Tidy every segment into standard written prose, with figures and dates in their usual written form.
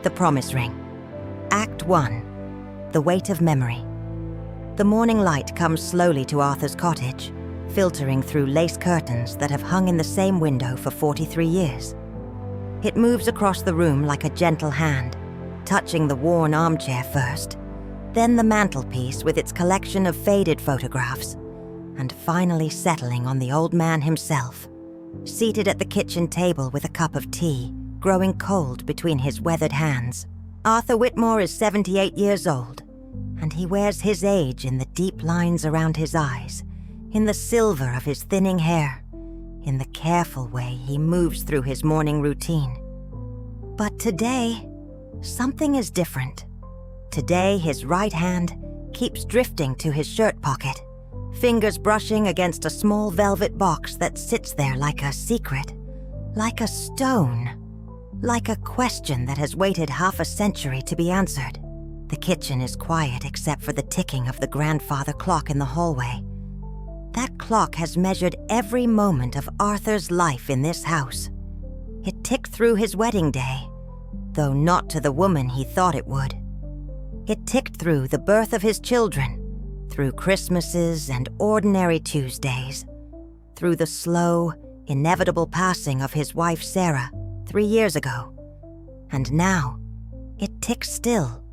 The Promise Ring. Act 1. The Weight of Memory. The morning light comes slowly to Arthur's cottage, filtering through lace curtains that have hung in the same window for 43 years. It moves across the room like a gentle hand, touching the worn armchair first, then the mantelpiece with its collection of faded photographs, and finally settling on the old man himself, seated at the kitchen table with a cup of tea, growing cold between his weathered hands. Arthur Whitmore is 78 years old, and he wears his age in the deep lines around his eyes, in the silver of his thinning hair, in the careful way he moves through his morning routine. But today, something is different. Today, his right hand keeps drifting to his shirt pocket, fingers brushing against a small velvet box that sits there like a secret, like a stone, like a question that has waited half a century to be answered. The kitchen is quiet except for the ticking of the grandfather clock in the hallway. That clock has measured every moment of Arthur's life in this house. It ticked through his wedding day, though not to the woman he thought it would. It ticked through the birth of his children, through Christmases and ordinary Tuesdays, through the slow, inevitable passing of his wife Sarah 3 years ago. And now, it ticks still,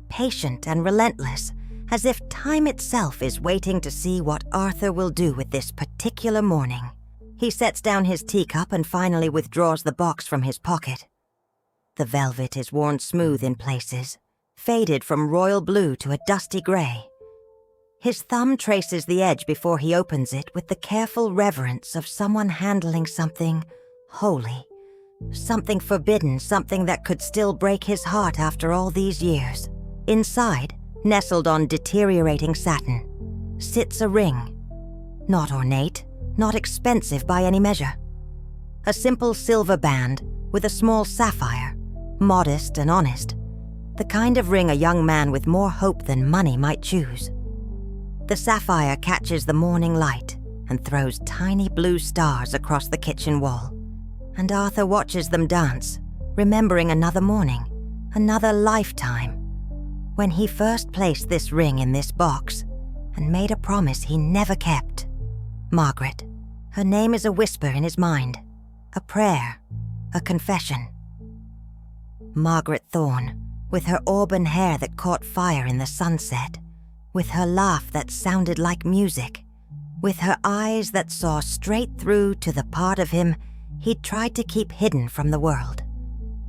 patient and relentless, as if time itself is waiting to see what Arthur will do with this particular morning. He sets down his teacup and finally withdraws the box from his pocket. The velvet is worn smooth in places, faded from royal blue to a dusty gray. His thumb traces the edge before he opens it with the careful reverence of someone handling something holy, something forbidden, something that could still break his heart after all these years. Inside, nestled on deteriorating satin, sits a ring. Not ornate, not expensive by any measure. A simple silver band with a small sapphire, modest and honest. The kind of ring a young man with more hope than money might choose. The sapphire catches the morning light and throws tiny blue stars across the kitchen wall. And Arthur watches them dance, remembering another morning, another lifetime, when he first placed this ring in this box and made a promise he never kept. Margaret. Her name is a whisper in his mind, a prayer, a confession. Margaret Thorne, with her auburn hair that caught fire in the sunset, with her laugh that sounded like music, with her eyes that saw straight through to the part of him he'd tried to keep hidden from the world.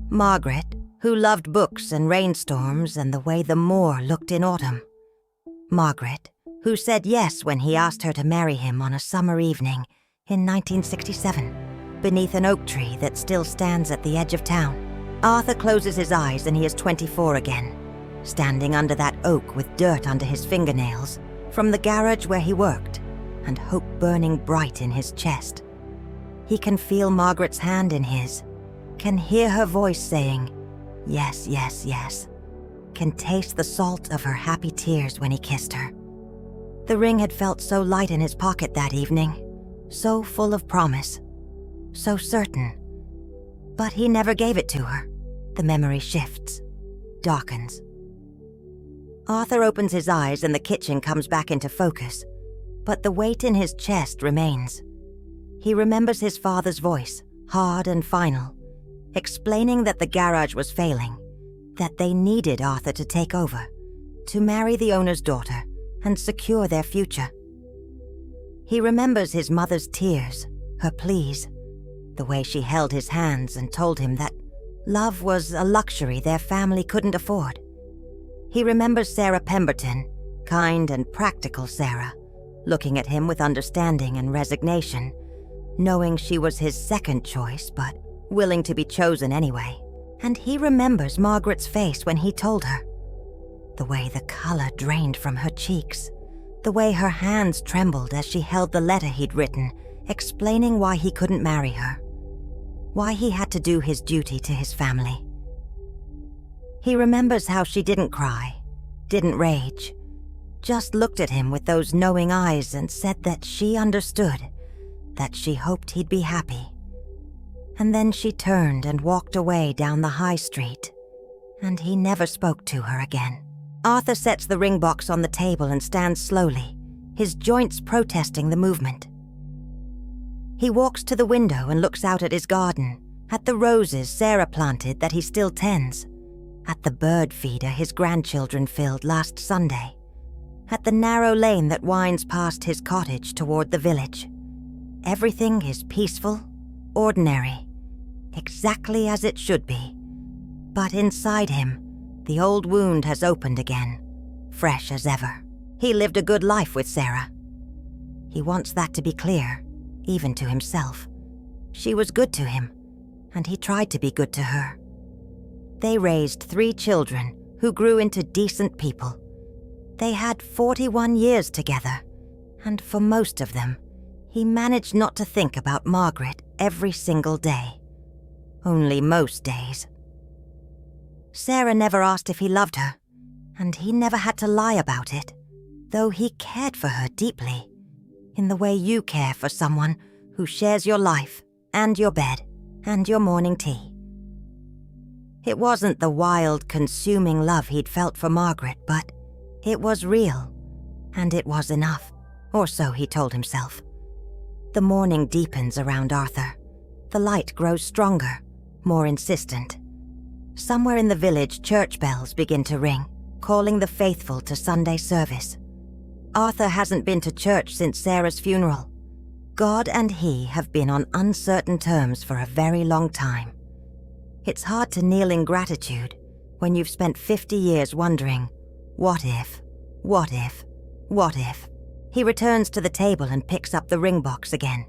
Margaret, who loved books and rainstorms and the way the moor looked in autumn. Margaret, who said yes when he asked her to marry him on a summer evening in 1967, beneath an oak tree that still stands at the edge of town. Arthur closes his eyes and he is 24 again, standing under that oak with dirt under his fingernails from the garage where he worked, and hope burning bright in his chest. He can feel Margaret's hand in his, can hear her voice saying, yes, yes, yes, can taste the salt of her happy tears when he kissed her. The ring had felt so light in his pocket that evening, so full of promise, so certain. But he never gave it to her. The memory shifts, darkens. Arthur opens his eyes and the kitchen comes back into focus, but the weight in his chest remains. He remembers his father's voice, hard and final, explaining that the garage was failing, that they needed Arthur to take over, to marry the owner's daughter and secure their future. He remembers his mother's tears, her pleas, the way she held his hands and told him that love was a luxury their family couldn't afford. He remembers Sarah Pemberton, kind and practical Sarah, looking at him with understanding and resignation, knowing she was his second choice but willing to be chosen anyway. And he remembers Margaret's face when he told her. The way the color drained from her cheeks, the way her hands trembled as she held the letter he'd written, explaining why he couldn't marry her, why he had to do his duty to his family. He remembers how she didn't cry, didn't rage, just looked at him with those knowing eyes and said that she understood, that she hoped he'd be happy. And then she turned and walked away down the high street, and he never spoke to her again. Arthur sets the ring box on the table and stands slowly, his joints protesting the movement. He walks to the window and looks out at his garden, at the roses Sarah planted that he still tends, at the bird feeder his grandchildren filled last Sunday, at the narrow lane that winds past his cottage toward the village. Everything is peaceful, ordinary, exactly as it should be. But inside him, the old wound has opened again, fresh as ever. He lived a good life with Sarah. He wants that to be clear, even to himself. She was good to him, and he tried to be good to her. They raised 3 children who grew into decent people. They had 41 years together, and for most of them, he managed not to think about Margaret every single day. Only most days. Sarah never asked if he loved her, and he never had to lie about it, though he cared for her deeply, in the way you care for someone who shares your life and your bed and your morning tea. It wasn't the wild, consuming love he'd felt for Margaret, but it was real, and it was enough, or so he told himself. The morning deepens around Arthur. The light grows stronger, more insistent. Somewhere in the village, church bells begin to ring, calling the faithful to Sunday service. Arthur hasn't been to church since Sarah's funeral. God and he have been on uncertain terms for a very long time. It's hard to kneel in gratitude when you've spent 50 years wondering, what if, what if, what if? He returns to the table and picks up the ring box again.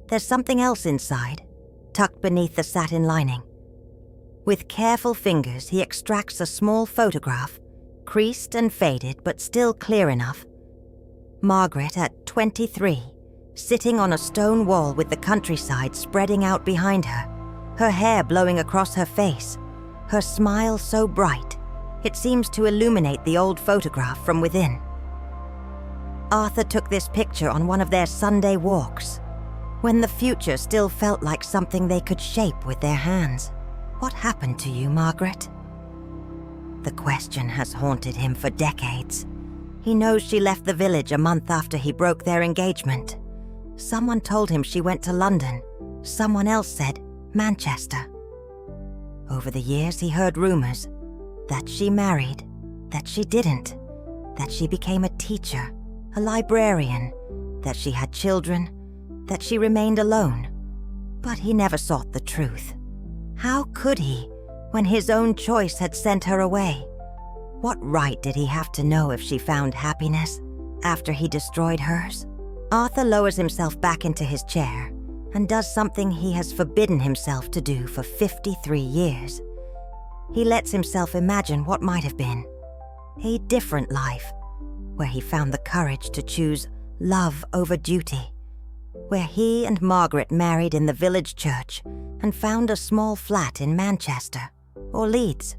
There's something else inside, tucked beneath the satin lining. With careful fingers, he extracts a small photograph, creased and faded but still clear enough. Margaret at 23, sitting on a stone wall with the countryside spreading out behind her hair blowing across her face, her smile so bright, it seems to illuminate the old photograph from within. Arthur took this picture on one of their Sunday walks, when the future still felt like something they could shape with their hands. What happened to you, Margaret? The question has haunted him for decades. He knows she left the village a month after he broke their engagement. Someone told him she went to London. Someone else said Manchester. Over the years, he heard rumors that she married, that she didn't, that she became a teacher, a librarian, that she had children, that she remained alone. But he never sought the truth. How could he, when his own choice had sent her away? What right did he have to know if she found happiness after he destroyed hers? Arthur lowers himself back into his chair and does something he has forbidden himself to do for 53 years. He lets himself imagine what might have been. A different life, where he found the courage to choose love over duty, where he and Margaret married in the village church and found a small flat in Manchester or Leeds,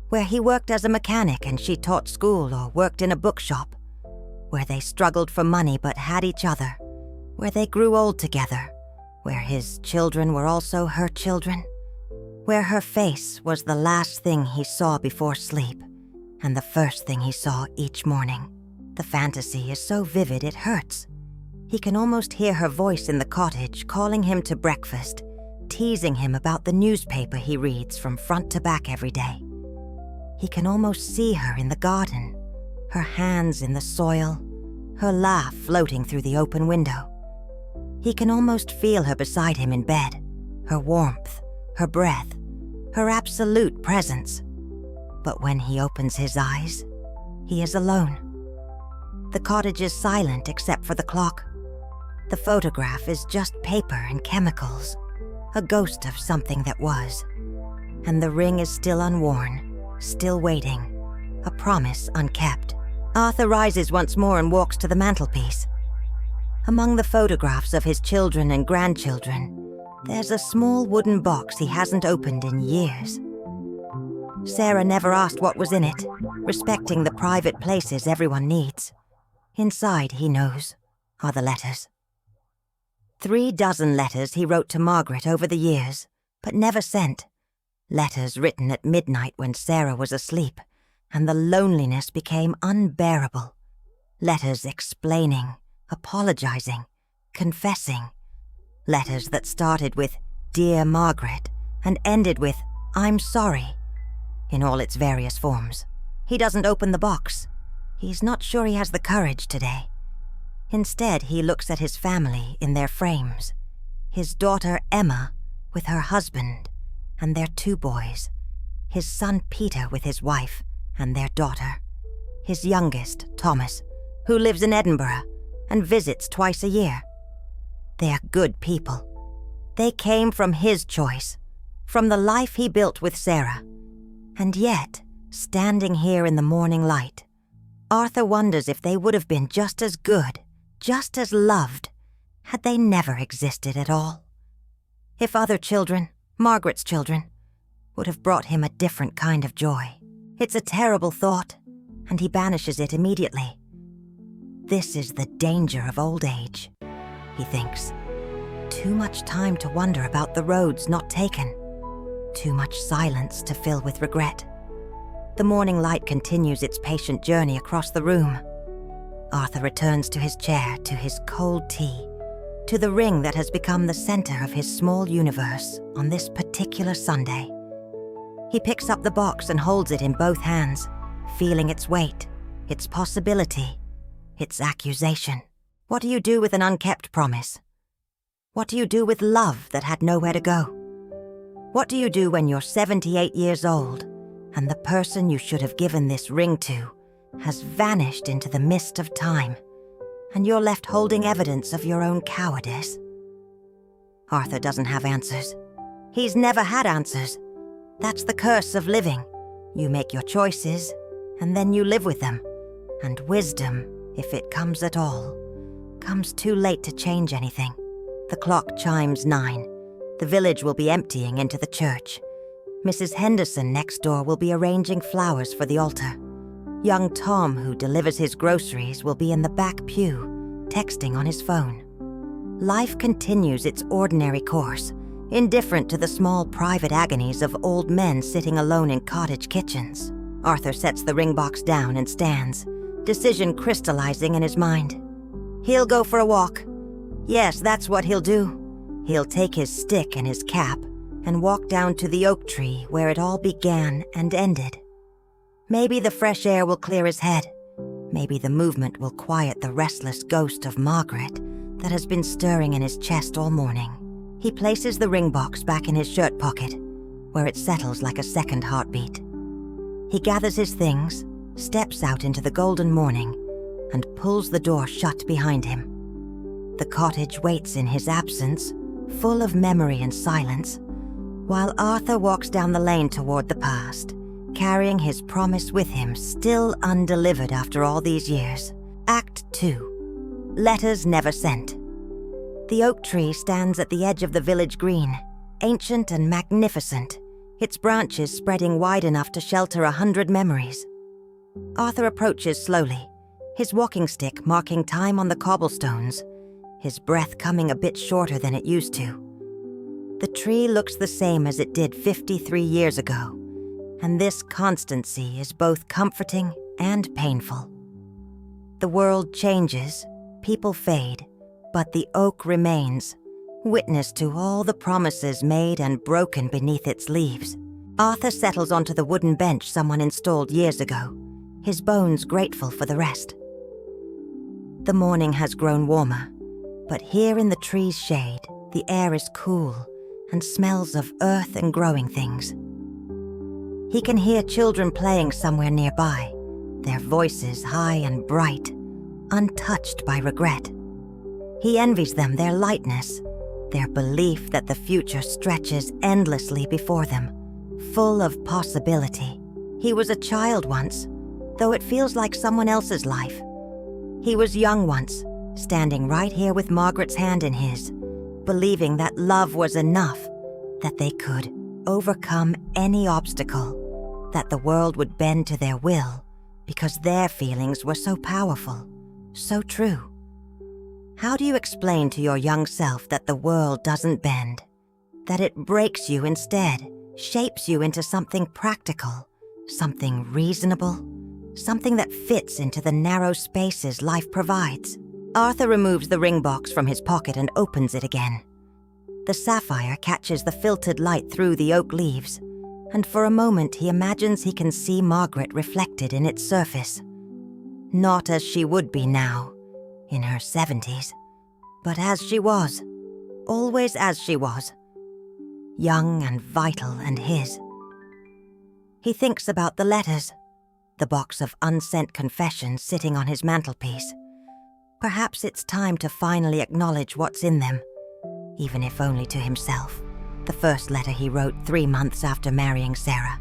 where he worked as a mechanic and she taught school or worked in a bookshop, where they struggled for money but had each other, where they grew old together, where his children were also her children, where her face was the last thing he saw before sleep and the first thing he saw each morning. The fantasy is so vivid it hurts. He can almost hear her voice in the cottage calling him to breakfast, teasing him about the newspaper he reads from front to back every day. He can almost see her in the garden, her hands in the soil, her laugh floating through the open window. He can almost feel her beside him in bed, her warmth, her breath, her absolute presence. But when he opens his eyes, he is alone. The cottage is silent except for the clock. The photograph is just paper and chemicals, a ghost of something that was. And the ring is still unworn, still waiting, a promise unkept. Arthur rises once more and walks to the mantelpiece. Among the photographs of his children and grandchildren, there's a small wooden box he hasn't opened in years. Sarah never asked what was in it, respecting the private places everyone needs. Inside, he knows, are the letters. 36 letters he wrote to Margaret over the years, but never sent. Letters written at midnight when Sarah was asleep, and the loneliness became unbearable. Letters explaining, apologizing, confessing. Letters that started with "Dear Margaret" and ended with "I'm sorry," in all its various forms. He doesn't open the box. He's not sure he has the courage today. Instead, he looks at his family in their frames. His daughter Emma with her husband and their 2 boys. His son Peter with his wife and their daughter. His youngest, Thomas, who lives in Edinburgh and visits twice a year. They're good people. They came from his choice, from the life he built with Sarah. And yet, standing here in the morning light, Arthur wonders if they would have been just as good, just as loved, had they never existed at all. If other children, Margaret's children, would have brought him a different kind of joy. It's a terrible thought, and he banishes it immediately. This is the danger of old age, he thinks. Too much time to wonder about the roads not taken. Too much silence to fill with regret. The morning light continues its patient journey across the room. Arthur returns to his chair, to his cold tea, to the ring that has become the center of his small universe on this particular Sunday. He picks up the box and holds it in both hands, feeling its weight, its possibility, its accusation. What do you do with an unkept promise? What do you do with love that had nowhere to go? What do you do when you're 78 years old and the person you should have given this ring to has vanished into the mist of time, and you're left holding evidence of your own cowardice? Arthur doesn't have answers. He's never had answers. That's the curse of living. You make your choices, and then you live with them. And wisdom, if it comes at all, comes too late to change anything. The clock chimes 9. The village will be emptying into the church. Mrs. Henderson next door will be arranging flowers for the altar. Young Tom, who delivers his groceries, will be in the back pew, texting on his phone. Life continues its ordinary course, indifferent to the small private agonies of old men sitting alone in cottage kitchens. Arthur sets the ring box down and stands, decision crystallizing in his mind. He'll go for a walk. Yes, that's what he'll do. He'll take his stick and his cap and walk down to the oak tree where it all began and ended. Maybe the fresh air will clear his head. Maybe the movement will quiet the restless ghost of Margaret that has been stirring in his chest all morning. He places the ring box back in his shirt pocket, where it settles like a second heartbeat. He gathers his things, steps out into the golden morning, and pulls the door shut behind him. The cottage waits in his absence, full of memory and silence, while Arthur walks down the lane toward the past, carrying his promise with him, still undelivered after all these years. Act 2. Letters Never Sent. The oak tree stands at the edge of the village green, ancient and magnificent, its branches spreading wide enough to shelter 100 memories. Arthur approaches slowly, his walking stick marking time on the cobblestones, his breath coming a bit shorter than it used to. The tree looks the same as it did 53 years ago, and this constancy is both comforting and painful. The world changes, people fade, but the oak remains, witness to all the promises made and broken beneath its leaves. Arthur settles onto the wooden bench someone installed years ago, his bones grateful for the rest. The morning has grown warmer, but here in the tree's shade, the air is cool and smells of earth and growing things. He can hear children playing somewhere nearby, their voices high and bright, untouched by regret. He envies them their lightness, their belief that the future stretches endlessly before them, full of possibility. He was a child once, though it feels like someone else's life. He was young once, standing right here with Margaret's hand in his, believing that love was enough, that they could overcome any obstacle, that the world would bend to their will because their feelings were so powerful, so true. How do you explain to your young self that the world doesn't bend, that it breaks you instead shapes you into something practical, something reasonable, something that fits into the narrow spaces life provides. Arthur removes the ring box from his pocket and opens it again. The sapphire catches the filtered light through the oak leaves, and for a moment he imagines he can see Margaret reflected in its surface. Not as she would be now, in her 70s, but as she was, always as she was, young and vital and his. He thinks about the letters, the box of unsent confessions sitting on his mantelpiece. Perhaps it's time to finally acknowledge what's in them, even if only to himself. The first letter he wrote 3 months after marrying Sarah.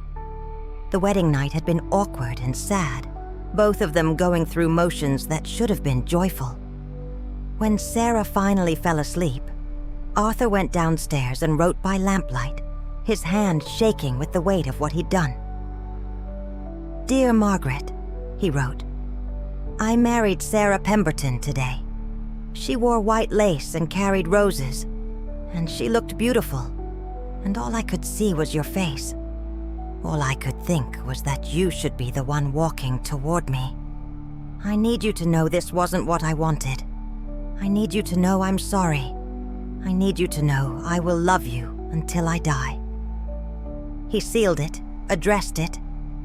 The wedding night had been awkward and sad, both of them going through motions that should have been joyful. When Sarah finally fell asleep, Arthur went downstairs and wrote by lamplight, his hand shaking with the weight of what he'd done. "Dear Margaret," he wrote, "I married Sarah Pemberton today. She wore white lace and carried roses, and she looked beautiful, and all I could see was your face. All I could think was that you should be the one walking toward me. I need you to know this wasn't what I wanted. I need you to know I'm sorry. I need you to know I will love you until I die." He sealed it, addressed it,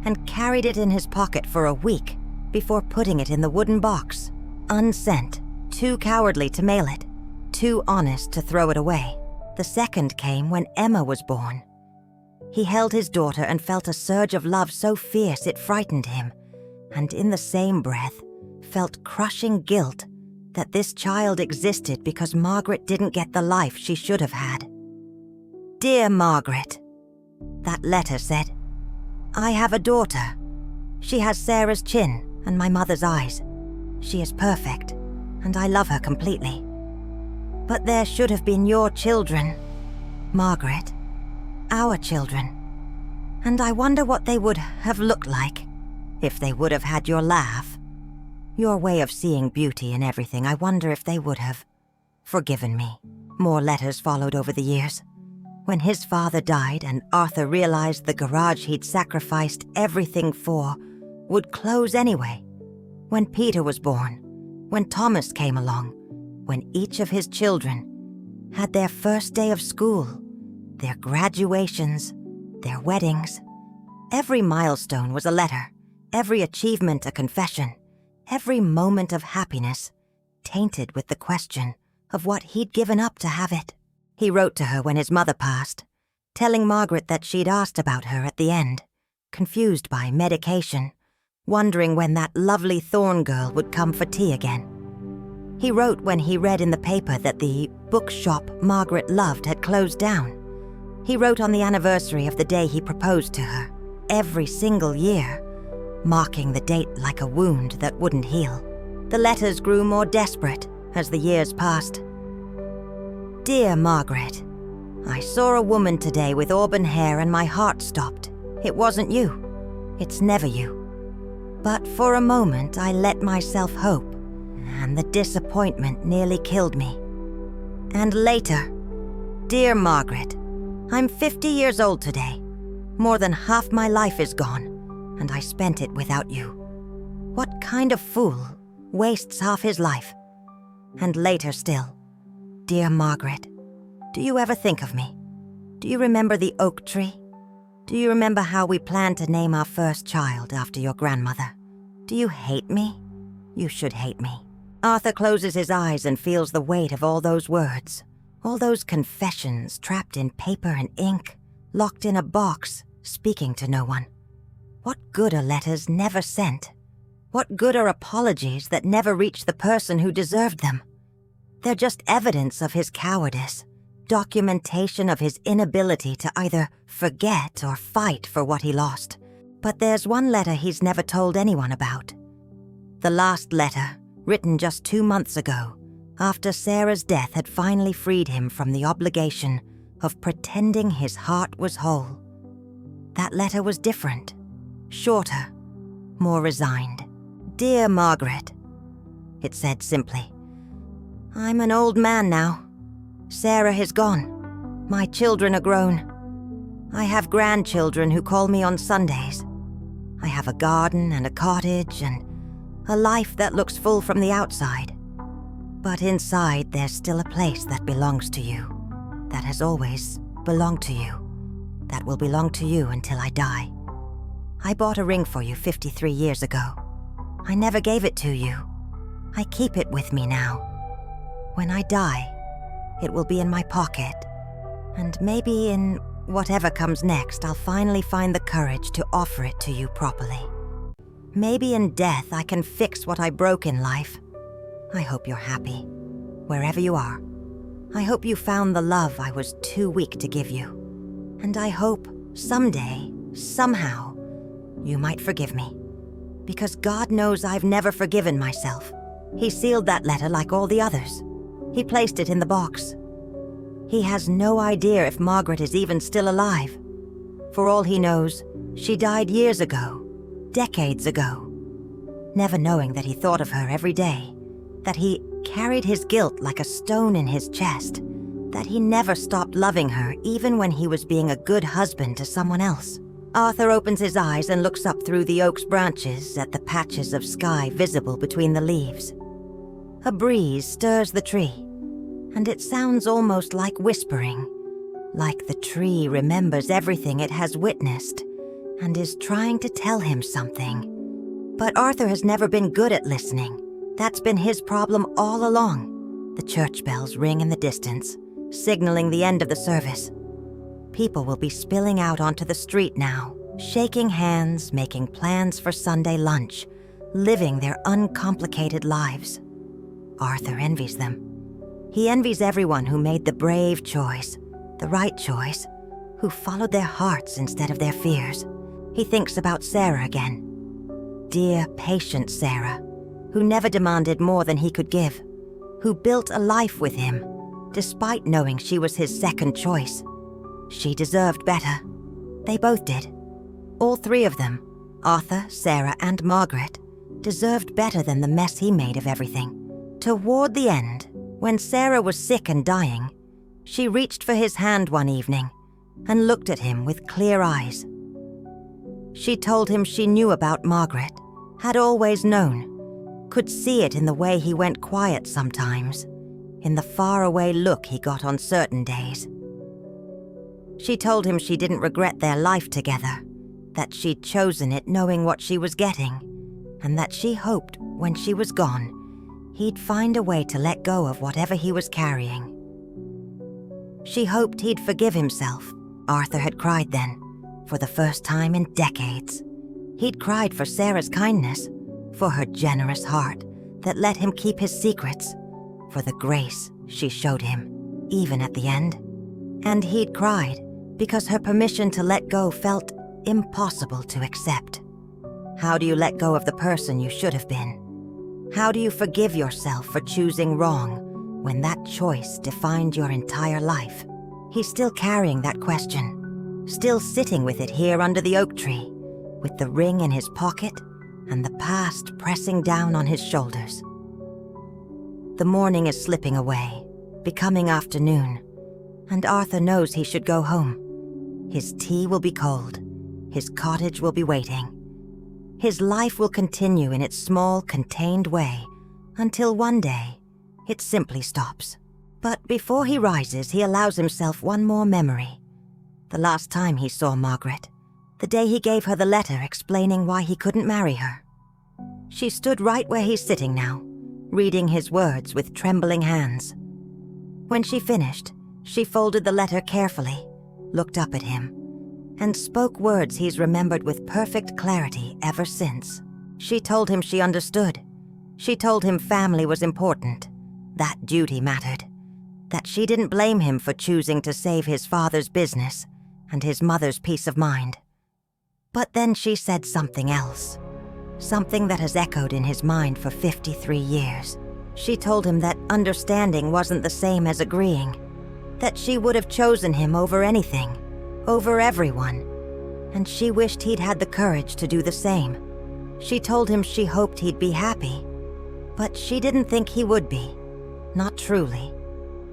and carried it in his pocket for a week before putting it in the wooden box, unsent, too cowardly to mail it, too honest to throw it away. The second came when Emma was born. He held his daughter and felt a surge of love so fierce it frightened him, and in the same breath felt crushing guilt that this child existed because Margaret didn't get the life she should have had. "Dear Margaret," that letter said, "I have a daughter. She has Sarah's chin and my mother's eyes. She is perfect, and I love her completely. But there should have been your children, Margaret, our children. And I wonder what they would have looked like, if they would have had your laugh. Your way of seeing beauty in everything, I wonder if they would have forgiven me." More letters followed over the years. When his father died and Arthur realized the garage he'd sacrificed everything for would close anyway. When Peter was born, when Thomas came along, when each of his children had their first day of school, their graduations, their weddings. Every milestone was a letter, every achievement a confession, every moment of happiness tainted with the question of what he'd given up to have it. He wrote to her when his mother passed, telling Margaret that she'd asked about her at the end, confused by medication, wondering when that lovely Thorne girl would come for tea again. He wrote when he read in the paper that the bookshop Margaret loved had closed down. He wrote on the anniversary of the day he proposed to her, every single year, marking the date like a wound that wouldn't heal. The letters grew more desperate as the years passed. "Dear Margaret, I saw a woman today with auburn hair and my heart stopped. It wasn't you. It's never you. But for a moment I let myself hope, and the disappointment nearly killed me. And later, dear Margaret, I'm 50 years old today. More than half my life is gone, and I spent it without you. What kind of fool wastes half his life? And later still, dear Margaret, do you ever think of me? Do you remember the oak tree? Do you remember how we planned to name our first child after your grandmother? Do you hate me? You should hate me." Arthur closes his eyes and feels the weight of all those words, all those confessions trapped in paper and ink, locked in a box, speaking to no one. What good are letters never sent? What good are apologies that never reach the person who deserved them? They're just evidence of his cowardice, documentation of his inability to either forget or fight for what he lost. But there's one letter he's never told anyone about. The last letter, written just 2 months ago, after Sarah's death had finally freed him from the obligation of pretending his heart was whole. That letter was different, shorter, more resigned. "Dear Margaret," it said simply, "I'm an old man now. Sarah is gone. My children are grown. I have grandchildren who call me on Sundays. I have a garden and a cottage and a life that looks full from the outside. But inside, there's still a place that belongs to you, that has always belonged to you, that will belong to you until I die. I bought a ring for you 53 years ago. I never gave it to you. I keep it with me now. When I die, it will be in my pocket, and maybe in whatever comes next, I'll finally find the courage to offer it to you properly. Maybe in death I can fix what I broke in life. I hope you're happy, wherever you are. I hope you found the love I was too weak to give you. And I hope someday, somehow, you might forgive me. Because God knows I've never forgiven myself. He sealed that letter like all the others. He placed it in the box. He has no idea if Margaret is even still alive. For all he knows, she died years ago, decades ago. Never knowing that he thought of her every day, that he carried his guilt like a stone in his chest, that he never stopped loving her even when he was being a good husband to someone else. Arthur opens his eyes and looks up through the oak's branches at the patches of sky visible between the leaves. A breeze stirs the tree, and it sounds almost like whispering, like the tree remembers everything it has witnessed and is trying to tell him something. But Arthur has never been good at listening. That's been his problem all along. The church bells ring in the distance, signaling the end of the service. People will be spilling out onto the street now, shaking hands, making plans for Sunday lunch, living their uncomplicated lives. Arthur envies them. He envies everyone who made the brave choice, the right choice, who followed their hearts instead of their fears. He thinks about Sarah again. Dear, patient Sarah, who never demanded more than he could give, who built a life with him, despite knowing she was his second choice. She deserved better. They both did. All three of them, Arthur, Sarah, and Margaret, deserved better than the mess he made of everything. Toward the end, when Sarah was sick and dying, she reached for his hand one evening and looked at him with clear eyes. She told him she knew about Margaret, had always known, could see it in the way he went quiet sometimes, in the faraway look he got on certain days. She told him she didn't regret their life together, that she'd chosen it knowing what she was getting, and that she hoped when she was gone, he'd find a way to let go of whatever he was carrying. She hoped he'd forgive himself. Arthur had cried then, for the first time in decades. He'd cried for Sarah's kindness, for her generous heart that let him keep his secrets, for the grace she showed him, even at the end. And he'd cried because her permission to let go felt impossible to accept. How do you let go of the person you should have been? How do you forgive yourself for choosing wrong when that choice defined your entire life? He's still carrying that question, still sitting with it here under the oak tree, with the ring in his pocket and the past pressing down on his shoulders. The morning is slipping away, becoming afternoon, and Arthur knows he should go home. His tea will be cold, his cottage will be waiting. His life will continue in its small, contained way until one day it simply stops. But before he rises, he allows himself one more memory. The last time he saw Margaret, the day he gave her the letter explaining why he couldn't marry her. She stood right where he's sitting now, reading his words with trembling hands. When she finished, she folded the letter carefully, looked up at him, and spoke words he's remembered with perfect clarity ever since. She told him she understood. She told him family was important, that duty mattered, that she didn't blame him for choosing to save his father's business and his mother's peace of mind. But then she said something else, something that has echoed in his mind for 53 years. She told him that understanding wasn't the same as agreeing, that she would have chosen him over anything, over everyone, and she wished he'd had the courage to do the same. She told him she hoped he'd be happy, but she didn't think he would be, not truly,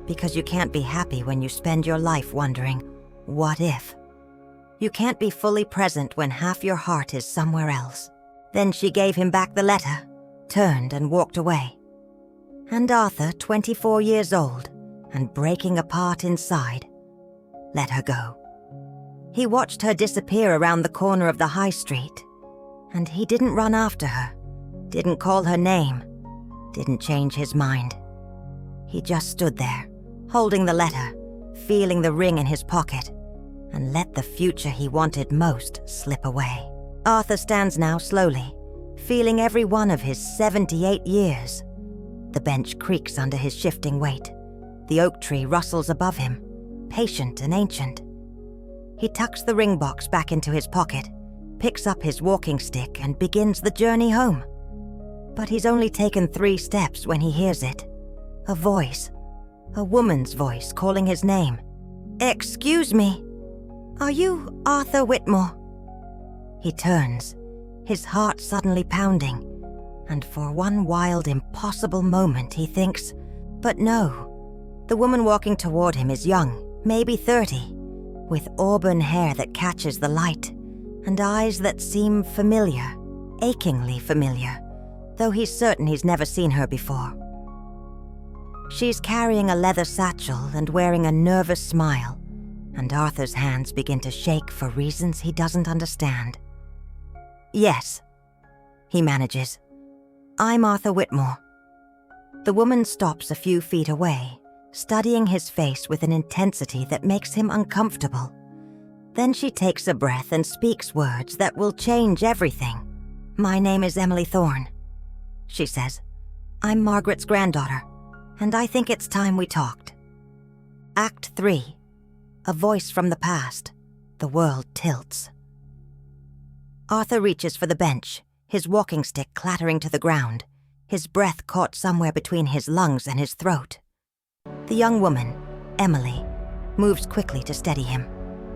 because you can't be happy when you spend your life wondering, what if? You can't be fully present when half your heart is somewhere else." Then she gave him back the letter, turned and walked away. And Arthur, 24 years old and breaking apart inside, let her go. He watched her disappear around the corner of the high street, and he didn't run after her, didn't call her name, didn't change his mind. He just stood there, holding the letter, feeling the ring in his pocket, and let the future he wanted most slip away. Arthur stands now slowly, feeling every one of his 78 years. The bench creaks under his shifting weight. The oak tree rustles above him, patient and ancient. He tucks the ring box back into his pocket, picks up his walking stick, and begins the journey home. But he's only taken 3 steps when he hears it. A voice, a woman's voice calling his name. "Excuse me, are you Arthur Whitmore?" He turns, his heart suddenly pounding, and for one wild, impossible moment he thinks, but no. The woman walking toward him is young, maybe 30, with auburn hair that catches the light, and eyes that seem familiar, achingly familiar, though he's certain he's never seen her before. She's carrying a leather satchel and wearing a nervous smile, and Arthur's hands begin to shake for reasons he doesn't understand. "Yes," he manages. "I'm Arthur Whitmore." The woman stops a few feet away, studying his face with an intensity that makes him uncomfortable. Then she takes a breath and speaks words that will change everything. "My name is Emily Thorne," she says. "I'm Margaret's granddaughter, and I think it's time we talked." Act 3. A voice from the past. The world tilts. Arthur reaches for the bench, his walking stick clattering to the ground, his breath caught somewhere between his lungs and his throat. The young woman, Emily, moves quickly to steady him,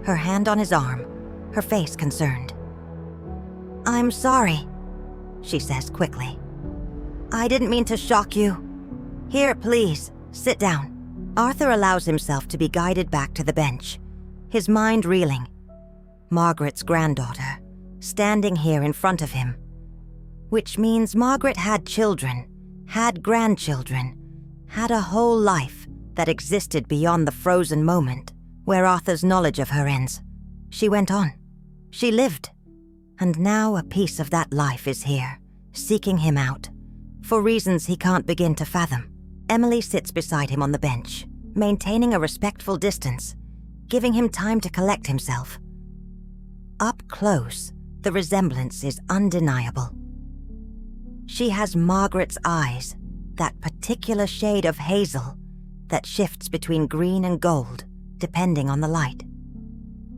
her hand on his arm, her face concerned. "I'm sorry," she says quickly. "I didn't mean to shock you. Here, please, sit down." Arthur allows himself to be guided back to the bench, his mind reeling. Margaret's granddaughter, standing here in front of him. Which means Margaret had children, had grandchildren, had a whole life that existed beyond the frozen moment where Arthur's knowledge of her ends. She went on. She lived. And now a piece of that life is here, seeking him out, for reasons he can't begin to fathom. Emily sits beside him on the bench, maintaining a respectful distance, giving him time to collect himself. Up close, the resemblance is undeniable. She has Margaret's eyes, that particular shade of hazel that shifts between green and gold, depending on the light.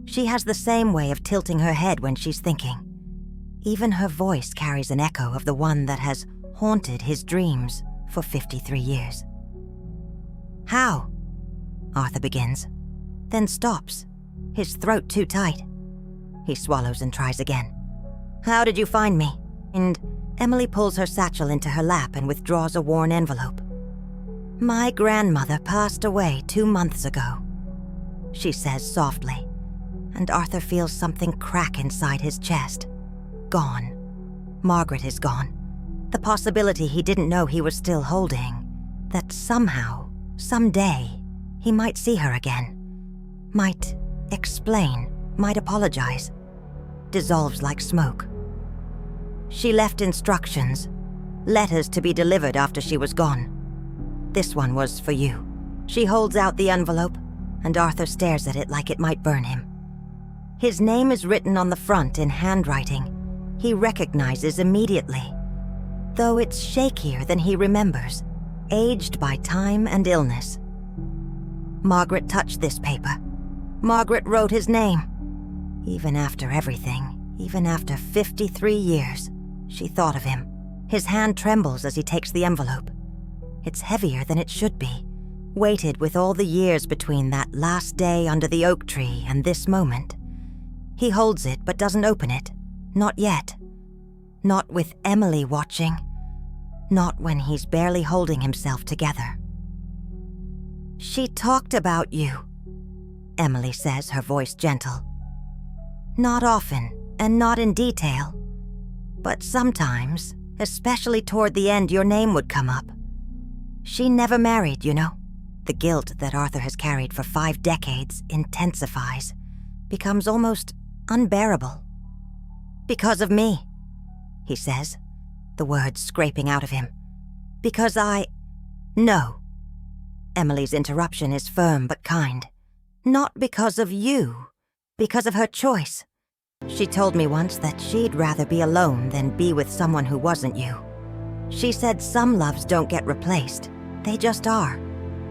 She has the same way of tilting her head when she's thinking. Even her voice carries an echo of the one that has haunted his dreams for 53 years. "How?" Arthur begins, then stops, his throat too tight. He swallows and tries again. "How did you find me?" And Emily pulls her satchel into her lap and withdraws a worn envelope. "My grandmother passed away 2 months ago," she says softly, and Arthur feels something crack inside his chest. Gone. Margaret is gone. The possibility he didn't know he was still holding, that somehow, someday, he might see her again, might explain, might apologize, dissolves like smoke. She left instructions, letters to be delivered after she was gone. This one was for you. She holds out the envelope, and Arthur stares at it like it might burn him. His name is written on the front in handwriting he recognizes immediately, though it's shakier than he remembers, aged by time and illness. Margaret touched this paper. Margaret wrote his name. Even after everything, even after 53 years, she thought of him. His hand trembles as he takes the envelope. It's heavier than it should be, weighted with all the years between that last day under the oak tree and this moment. He holds it but doesn't open it. Not yet. Not with Emily watching. Not when he's barely holding himself together. "She talked about you," Emily says, her voice gentle. Not often, and not in detail. But sometimes, especially toward the end, your name would come up. She never married, you know. The guilt that Arthur has carried for 5 decades intensifies, becomes almost unbearable. Because of me, he says, the words scraping out of him. Because No. Emily's interruption is firm but kind. Not because of you, because of her choice. She told me once that she'd rather be alone than be with someone who wasn't you. She said some loves don't get replaced, they just are.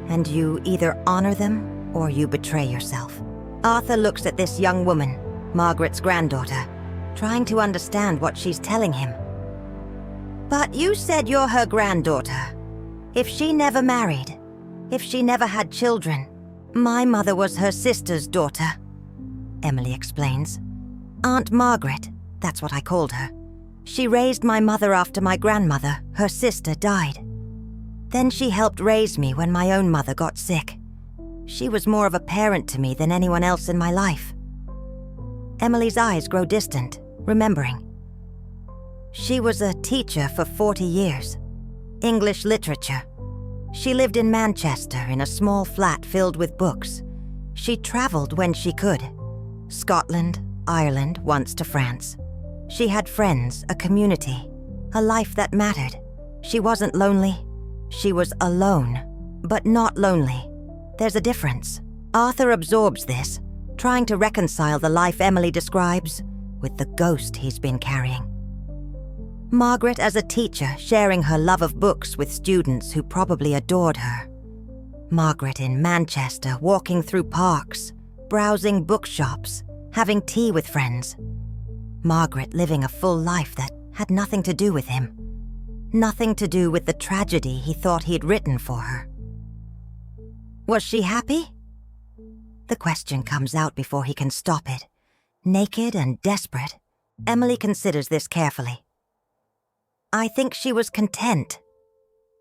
And you either honor them or you betray yourself. Arthur looks at this young woman, Margaret's granddaughter, trying to understand what she's telling him. But you said you're her granddaughter. If she never married, if she never had children, my mother was her sister's daughter, Emily explains. Aunt Margaret, that's what I called her. She raised my mother after my grandmother, her sister, died. Then she helped raise me when my own mother got sick. She was more of a parent to me than anyone else in my life. Emily's eyes grow distant, remembering. She was a teacher for 40 years. English literature. She lived in Manchester in a small flat filled with books. She traveled when she could. Scotland, Ireland, once to France. She had friends, a community, a life that mattered. She wasn't lonely. She was alone, but not lonely. There's a difference. Arthur absorbs this, trying to reconcile the life Emily describes with the ghost he's been carrying. Margaret as a teacher sharing her love of books with students who probably adored her. Margaret in Manchester walking through parks, browsing bookshops, having tea with friends. Margaret living a full life that had nothing to do with him. Nothing to do with the tragedy he thought he'd written for her. Was she happy? The question comes out before he can stop it. Naked and desperate, Emily considers this carefully. I think she was content,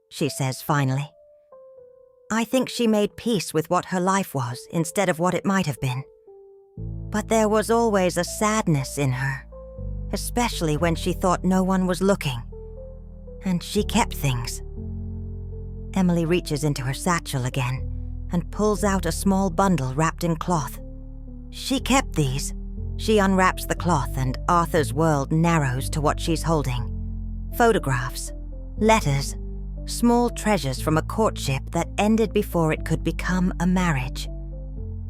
she says finally. I think she made peace with what her life was instead of what it might have been. But there was always a sadness in her, especially when she thought no one was looking. And she kept things. Emily reaches into her satchel again and pulls out a small bundle wrapped in cloth. She kept these. She unwraps the cloth and Arthur's world narrows to what she's holding. Photographs, letters, small treasures from a courtship that ended before it could become a marriage.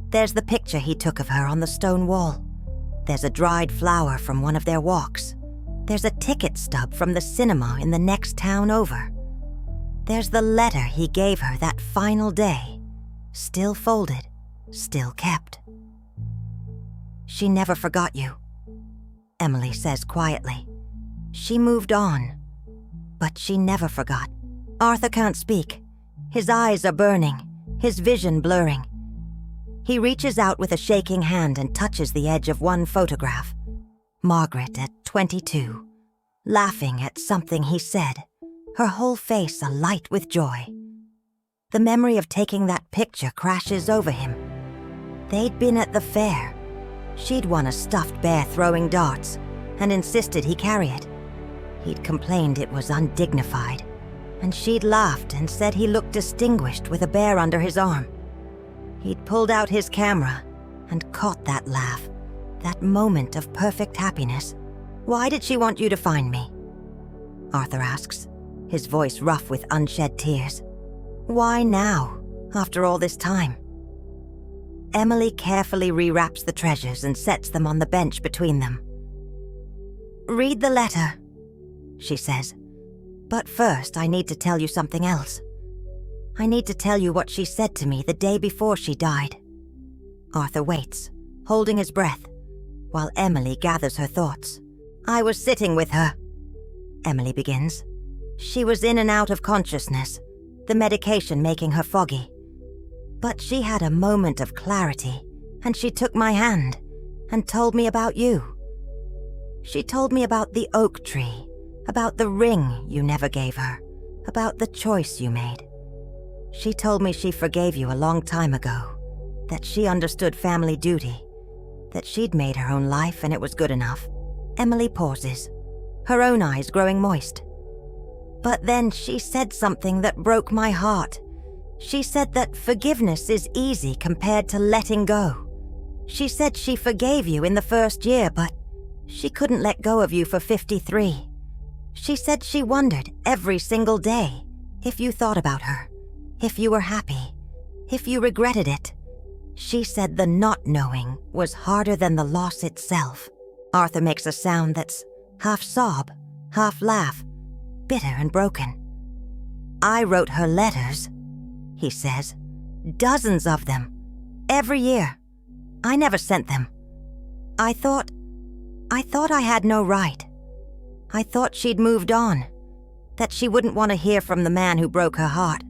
There's the picture he took of her on the stone wall. There's a dried flower from one of their walks. There's a ticket stub from the cinema in the next town over. There's the letter he gave her that final day, still folded, still kept. She never forgot you, Emily says quietly. She moved on, but she never forgot. Arthur can't speak. His eyes are burning, his vision blurring. He reaches out with a shaking hand and touches the edge of one photograph. Margaret at 22, laughing at something he said, her whole face alight with joy. The memory of taking that picture crashes over him. They'd been at the fair. She'd won a stuffed bear throwing darts and insisted he carry it. He'd complained it was undignified, and she'd laughed and said he looked distinguished with a bear under his arm. He'd pulled out his camera and caught that laugh, that moment of perfect happiness. Why did she want you to find me? Arthur asks, his voice rough with unshed tears. Why now, after all this time? Emily carefully rewraps the treasures and sets them on the bench between them. Read the letter, she says. But first, I need to tell you something else. I need to tell you what she said to me the day before she died. Arthur waits, holding his breath, while Emily gathers her thoughts. I was sitting with her, Emily begins. She was in and out of consciousness, the medication making her foggy. But she had a moment of clarity, and she took my hand and told me about you. She told me about the oak tree, about the ring you never gave her, about the choice you made. She told me she forgave you a long time ago, that she understood family duty, that she'd made her own life and it was good enough. Emily pauses, her own eyes growing moist. But then she said something that broke my heart. She said that forgiveness is easy compared to letting go. She said she forgave you in the first year, but she couldn't let go of you for 53. She said she wondered every single day if you thought about her, if you were happy, if you regretted it. She said the not knowing was harder than the loss itself. Arthur makes a sound that's half sob, half laugh, bitter and broken. I wrote her letters, he says. Dozens of them. Every year. I never sent them. I thought I had no right. I thought she'd moved on, that she wouldn't want to hear from the man who broke her heart.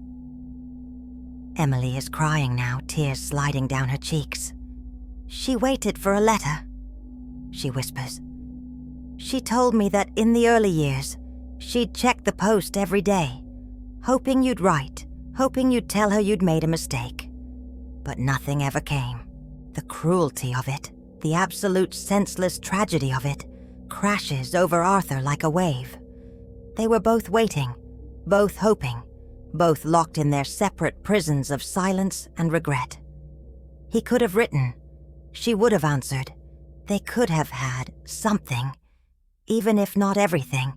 Emily is crying now, tears sliding down her cheeks. She waited for a letter, she whispers. She told me that in the early years, she'd check the post every day, hoping you'd write, hoping you'd tell her you'd made a mistake. But nothing ever came. The cruelty of it, the absolute senseless tragedy of it, crashes over Arthur like a wave. They were both waiting, both hoping, both locked in their separate prisons of silence and regret. He could have written. She would have answered. They could have had something, even if not everything,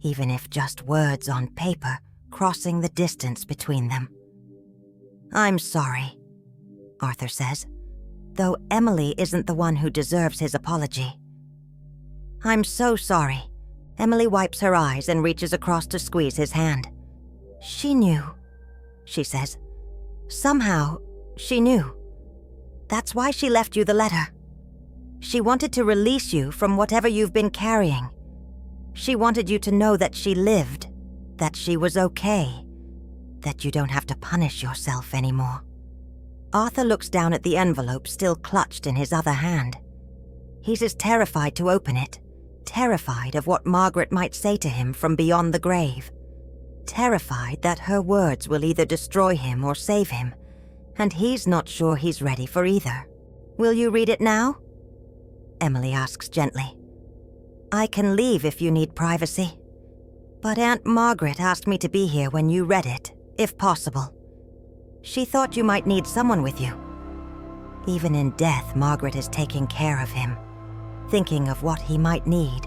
even if just words on paper crossing the distance between them. I'm sorry, Arthur says, though Emily isn't the one who deserves his apology. I'm so sorry. Emily wipes her eyes and reaches across to squeeze his hand. She knew, she says. Somehow, she knew. That's why she left you the letter. She wanted to release you from whatever you've been carrying. She wanted you to know that she lived, that she was okay, that you don't have to punish yourself anymore. Arthur looks down at the envelope still clutched in his other hand. He's as terrified to open it, terrified of what Margaret might say to him from beyond the grave, terrified that her words will either destroy him or save him, and he's not sure he's ready for either. Will you read it now? Emily asks gently. I can leave if you need privacy, but Aunt Margaret asked me to be here when you read it, if possible. She thought you might need someone with you. Even in death, Margaret is taking care of him, thinking of what he might need,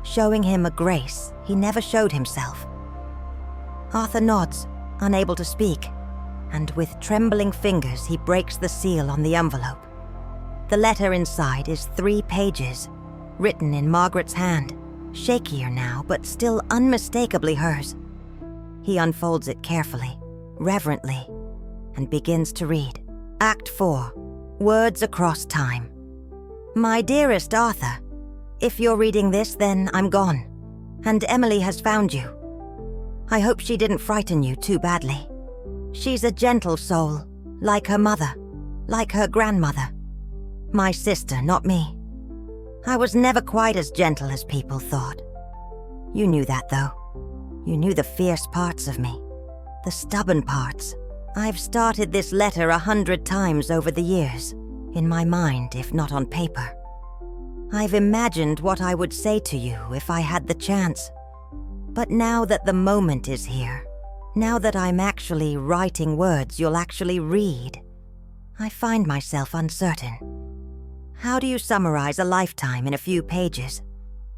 showing him a grace he never showed himself. Arthur nods, unable to speak, and with trembling fingers he breaks the seal on the envelope. The letter inside is 3 pages, written in Margaret's hand, shakier now but still unmistakably hers. He unfolds it carefully, reverently, and begins to read. Act 4, Words Across Time. My dearest Arthur, if you're reading this, then I'm gone, and Emily has found you. I hope she didn't frighten you too badly. She's a gentle soul, like her mother, like her grandmother. My sister, not me. I was never quite as gentle as people thought. You knew that, though. You knew the fierce parts of me, the stubborn parts. I've started this letter 100 times over the years, in my mind, if not on paper. I've imagined what I would say to you if I had the chance. But now that the moment is here, now that I'm actually writing words you'll actually read, I find myself uncertain. How do you summarize a lifetime in a few pages?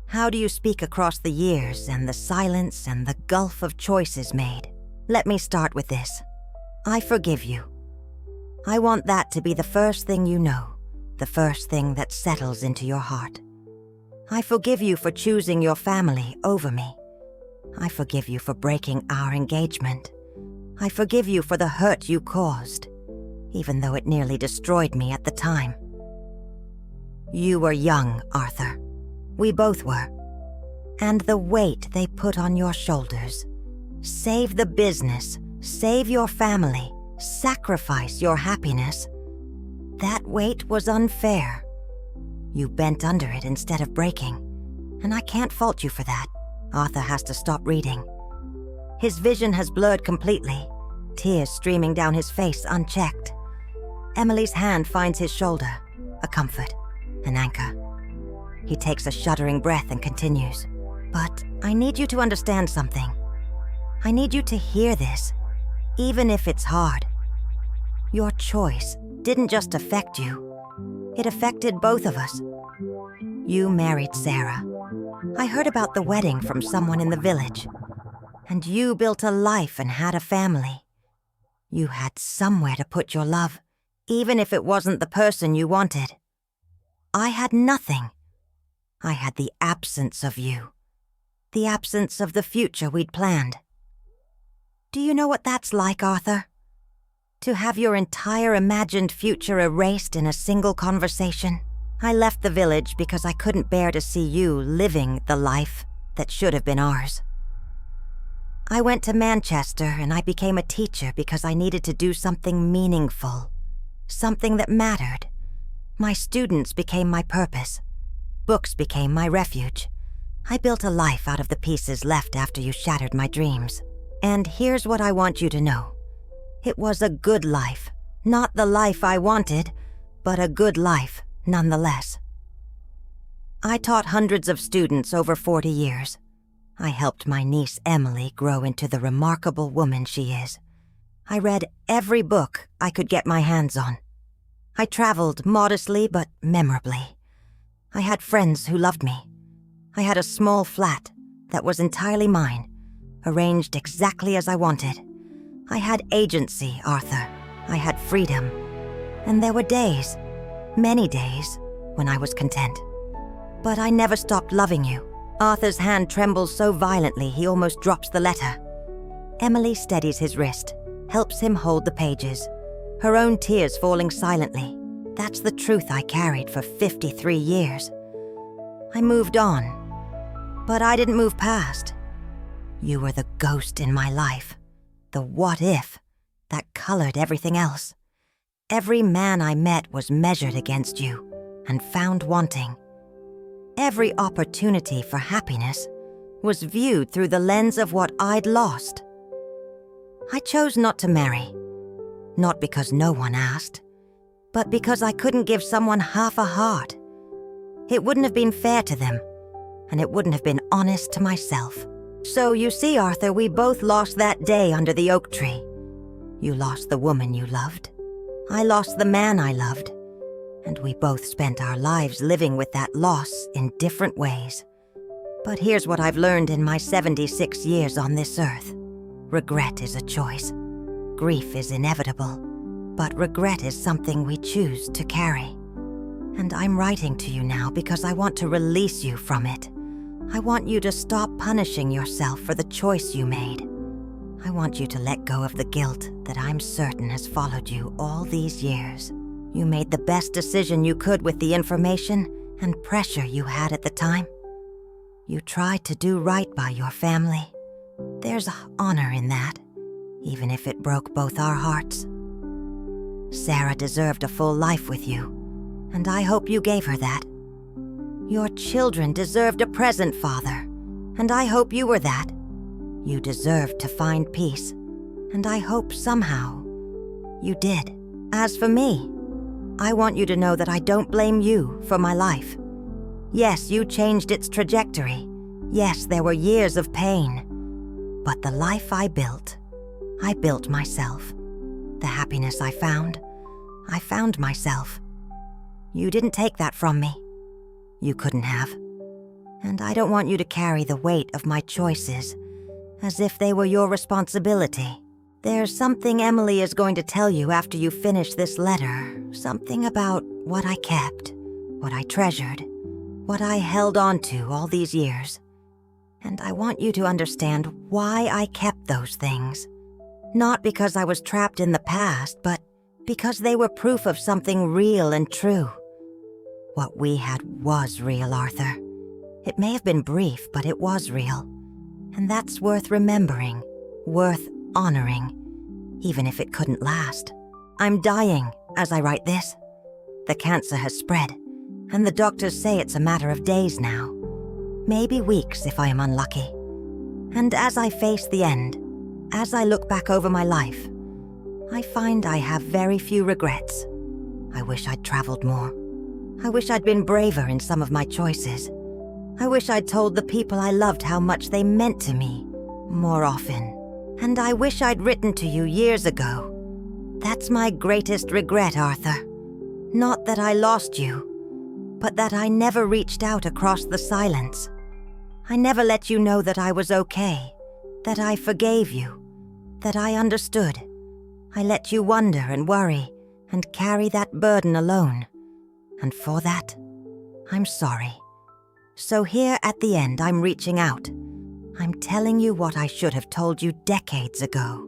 How do you speak across the years and the silence and the gulf of choices made? Let me start with this. I forgive you. I want that to be the first thing you know, the first thing that settles into your heart. I forgive you for choosing your family over me. I forgive you for breaking our engagement. I forgive you for the hurt you caused, even though it nearly destroyed me at the time. You were young, Arthur. We both were. And the weight they put on your shoulders. Save the business, save your family, sacrifice your happiness. That weight was unfair. You bent under it instead of breaking, and I can't fault you for that. Arthur has to stop reading. His vision has blurred completely, tears streaming down his face unchecked. Emily's hand finds his shoulder, a comfort. an anchor. He takes a shuddering breath and continues. But I need you to understand something. I need you to hear this, even if it's hard. Your choice didn't just affect you. It affected both of us. You married Sarah. I heard about the wedding from someone in the village. And you built a life and had a family. You had somewhere to put your love, even if it wasn't the person you wanted. I had nothing. I had the absence of you. The absence of the future we'd planned. Do you know what that's like, Arthur? To have your entire imagined future erased in a single conversation? I left the village because I couldn't bear to see you living the life that should have been ours. I went to Manchester and I became a teacher because I needed to do something meaningful, something that mattered. My students became my purpose. Books became my refuge. I built a life out of the pieces left after you shattered my dreams. And here's what I want you to know. It was a good life. Not the life I wanted, but a good life nonetheless. I taught hundreds of students over 40 years. I helped my niece Emily grow into the remarkable woman she is. I read every book I could get my hands on. I traveled modestly but memorably. I had friends who loved me. I had a small flat that was entirely mine, arranged exactly as I wanted. I had agency, Arthur. I had freedom. And there were days, many days, when I was content. But I never stopped loving you. Arthur's hand trembles so violently he almost drops the letter. Emily steadies his wrist, helps him hold the pages, her own tears falling silently. That's the truth I carried for 53 years. I moved on, but I didn't move past. You were the ghost in my life, the what if that colored everything else. Every man I met was measured against you and found wanting. Every opportunity for happiness was viewed through the lens of what I'd lost. I chose not to marry, not because no one asked, but because I couldn't give someone half a heart. It wouldn't have been fair to them, and it wouldn't have been honest to myself. So you see, Arthur, we both lost that day under the oak tree. You lost the woman you loved. I lost the man I loved. And we both spent our lives living with that loss in different ways. But here's what I've learned in my 76 years on this earth. Regret is a choice. Grief is inevitable. But regret is something we choose to carry. And I'm writing to you now because I want to release you from it. I want you to stop punishing yourself for the choice you made. I want you to let go of the guilt that I'm certain has followed you all these years. You made the best decision you could with the information and pressure you had at the time. You tried to do right by your family. There's honor in that, even if it broke both our hearts. Sarah deserved a full life with you, and I hope you gave her that. Your children deserved a present father, and I hope you were that. You deserved to find peace, and I hope somehow you did. As for me, I want you to know that I don't blame you for my life. Yes, you changed its trajectory. Yes, there were years of pain. But the life I built myself. The happiness I found myself. You didn't take that from me. You couldn't have. And I don't want you to carry the weight of my choices as if they were your responsibility. There's something Emily is going to tell you after you finish this letter. Something about what I kept, what I treasured, what I held on to all these years. And I want you to understand why I kept those things. Not because I was trapped in the past, but because they were proof of something real and true. What we had was real, Arthur. It may have been brief, but it was real. And that's worth remembering, worth honoring, even if it couldn't last. I'm dying as I write this. The cancer has spread, and the doctors say it's a matter of days now. Maybe weeks if I am unlucky. And as I face the end, as I look back over my life, I find I have very few regrets. I wish I'd traveled more. I wish I'd been braver in some of my choices. I wish I'd told the people I loved how much they meant to me more often. And I wish I'd written to you years ago. That's my greatest regret, Arthur. Not that I lost you, but that I never reached out across the silence. I never let you know that I was okay, that I forgave you, that I understood. I let you wonder and worry and carry that burden alone. And for that, I'm sorry. So here at the end, I'm reaching out. I'm telling you what I should have told you decades ago.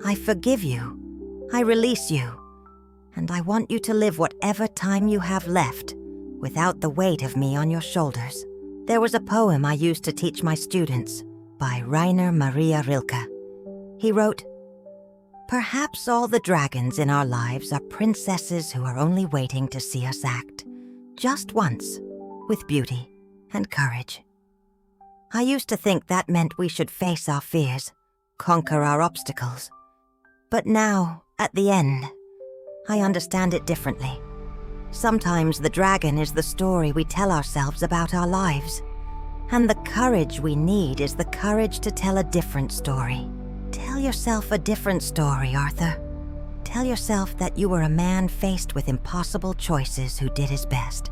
I forgive you. I release you. And I want you to live whatever time you have left without the weight of me on your shoulders. There was a poem I used to teach my students by Rainer Maria Rilke. He wrote, "Perhaps all the dragons in our lives are princesses who are only waiting to see us act, just once, with beauty and courage." I used to think that meant we should face our fears, conquer our obstacles. But now, at the end, I understand it differently. Sometimes the dragon is the story we tell ourselves about our lives. And the courage we need is the courage to tell a different story. Tell yourself a different story, Arthur. Tell yourself that you were a man faced with impossible choices who did his best.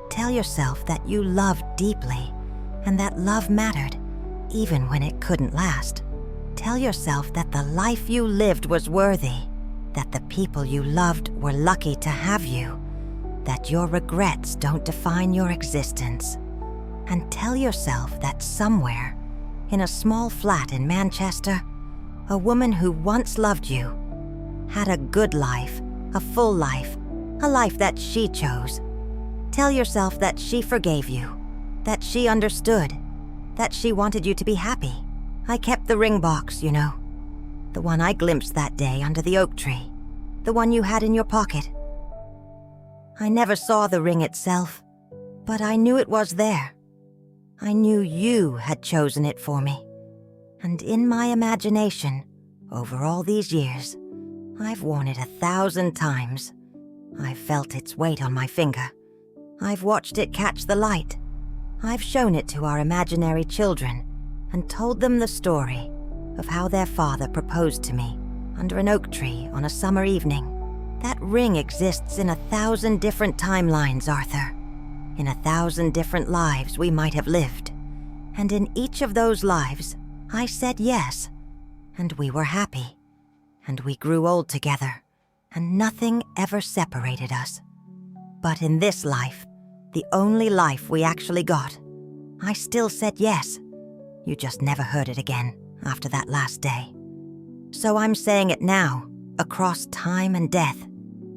Tell yourself that you loved deeply and that love mattered, even when it couldn't last. Tell yourself that the life you lived was worthy, that the people you loved were lucky to have you, that your regrets don't define your existence. And tell yourself that somewhere, in a small flat in Manchester, a woman who once loved you had a good life, a full life, a life that she chose. Tell yourself that she forgave you, that she understood, that she wanted you to be happy. I kept the ring box, you know, the one I glimpsed that day under the oak tree, the one you had in your pocket. I never saw the ring itself, but I knew it was there. I knew you had chosen it for me. And in my imagination, over all these years, I've worn it 1,000 times. I've felt its weight on my finger. I've watched it catch the light. I've shown it to our imaginary children and told them the story of how their father proposed to me under an oak tree on a summer evening. That ring exists in 1,000 different timelines, Arthur. In 1,000 different lives we might have lived. And in each of those lives, I said yes. And we were happy. And we grew old together. And nothing ever separated us. But in this life, the only life we actually got, I still said yes. You just never heard it again after that last day. So I'm saying it now, across time and death.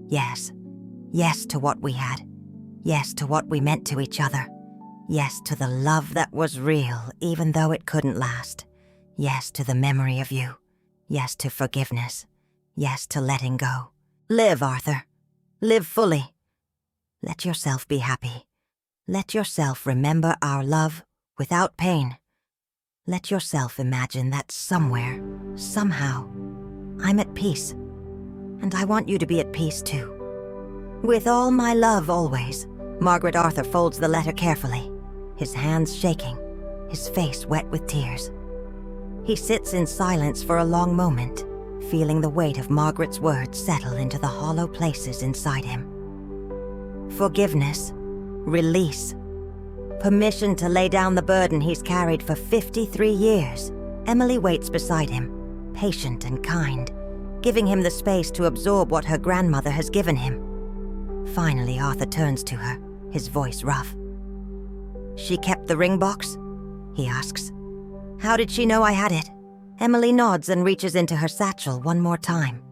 Yes. Yes to what we had. Yes to what we meant to each other. Yes to the love that was real, even though it couldn't last. Yes to the memory of you. Yes to forgiveness. Yes to letting go. Live, Arthur. Live fully. Let yourself be happy. Let yourself remember our love without pain. Let yourself imagine that somewhere, somehow, I'm at peace. And I want you to be at peace too. With all my love always, Margaret Arthur folds the letter carefully, his hands shaking, his face wet with tears. He sits in silence for a long moment, feeling the weight of Margaret's words settle into the hollow places inside him. Forgiveness, release, permission to lay down the burden he's carried for 53 years. Emily waits beside him, patient and kind, giving him the space to absorb what her grandmother has given him. Finally, Arthur turns to her, his voice rough. "She kept the ring box?" he asks. "How did she know I had it?" Emily nods and reaches into her satchel one more time.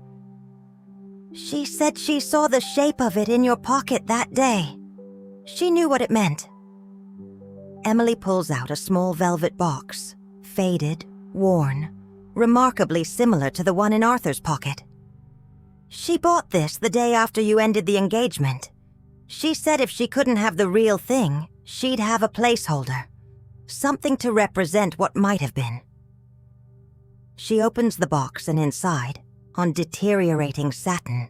"She said she saw the shape of it in your pocket that day. She knew what it meant." Emily pulls out a small velvet box, faded, worn, remarkably similar to the one in Arthur's pocket. "She bought this the day after you ended the engagement. She said if she couldn't have the real thing, she'd have a placeholder, something to represent what might have been." She opens the box and inside, on deteriorating satin,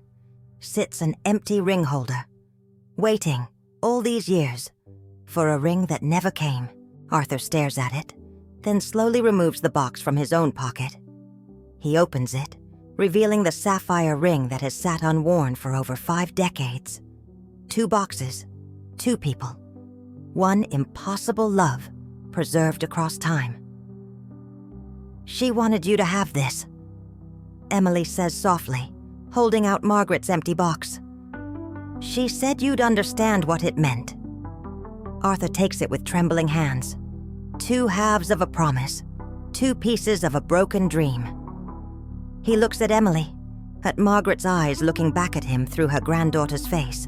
sits an empty ring holder, waiting, all these years, for a ring that never came. Arthur stares at it, then slowly removes the box from his own pocket. He opens it, revealing the sapphire ring that has sat unworn for over 5 decades. 2 boxes, 2 people, 1 impossible love preserved across time. "She wanted you to have this," Emily says softly, holding out Margaret's empty box. "She said you'd understand what it meant." Arthur takes it with trembling hands. 2 halves of a promise, 2 pieces of a broken dream. He looks at Emily, at Margaret's eyes looking back at him through her granddaughter's face.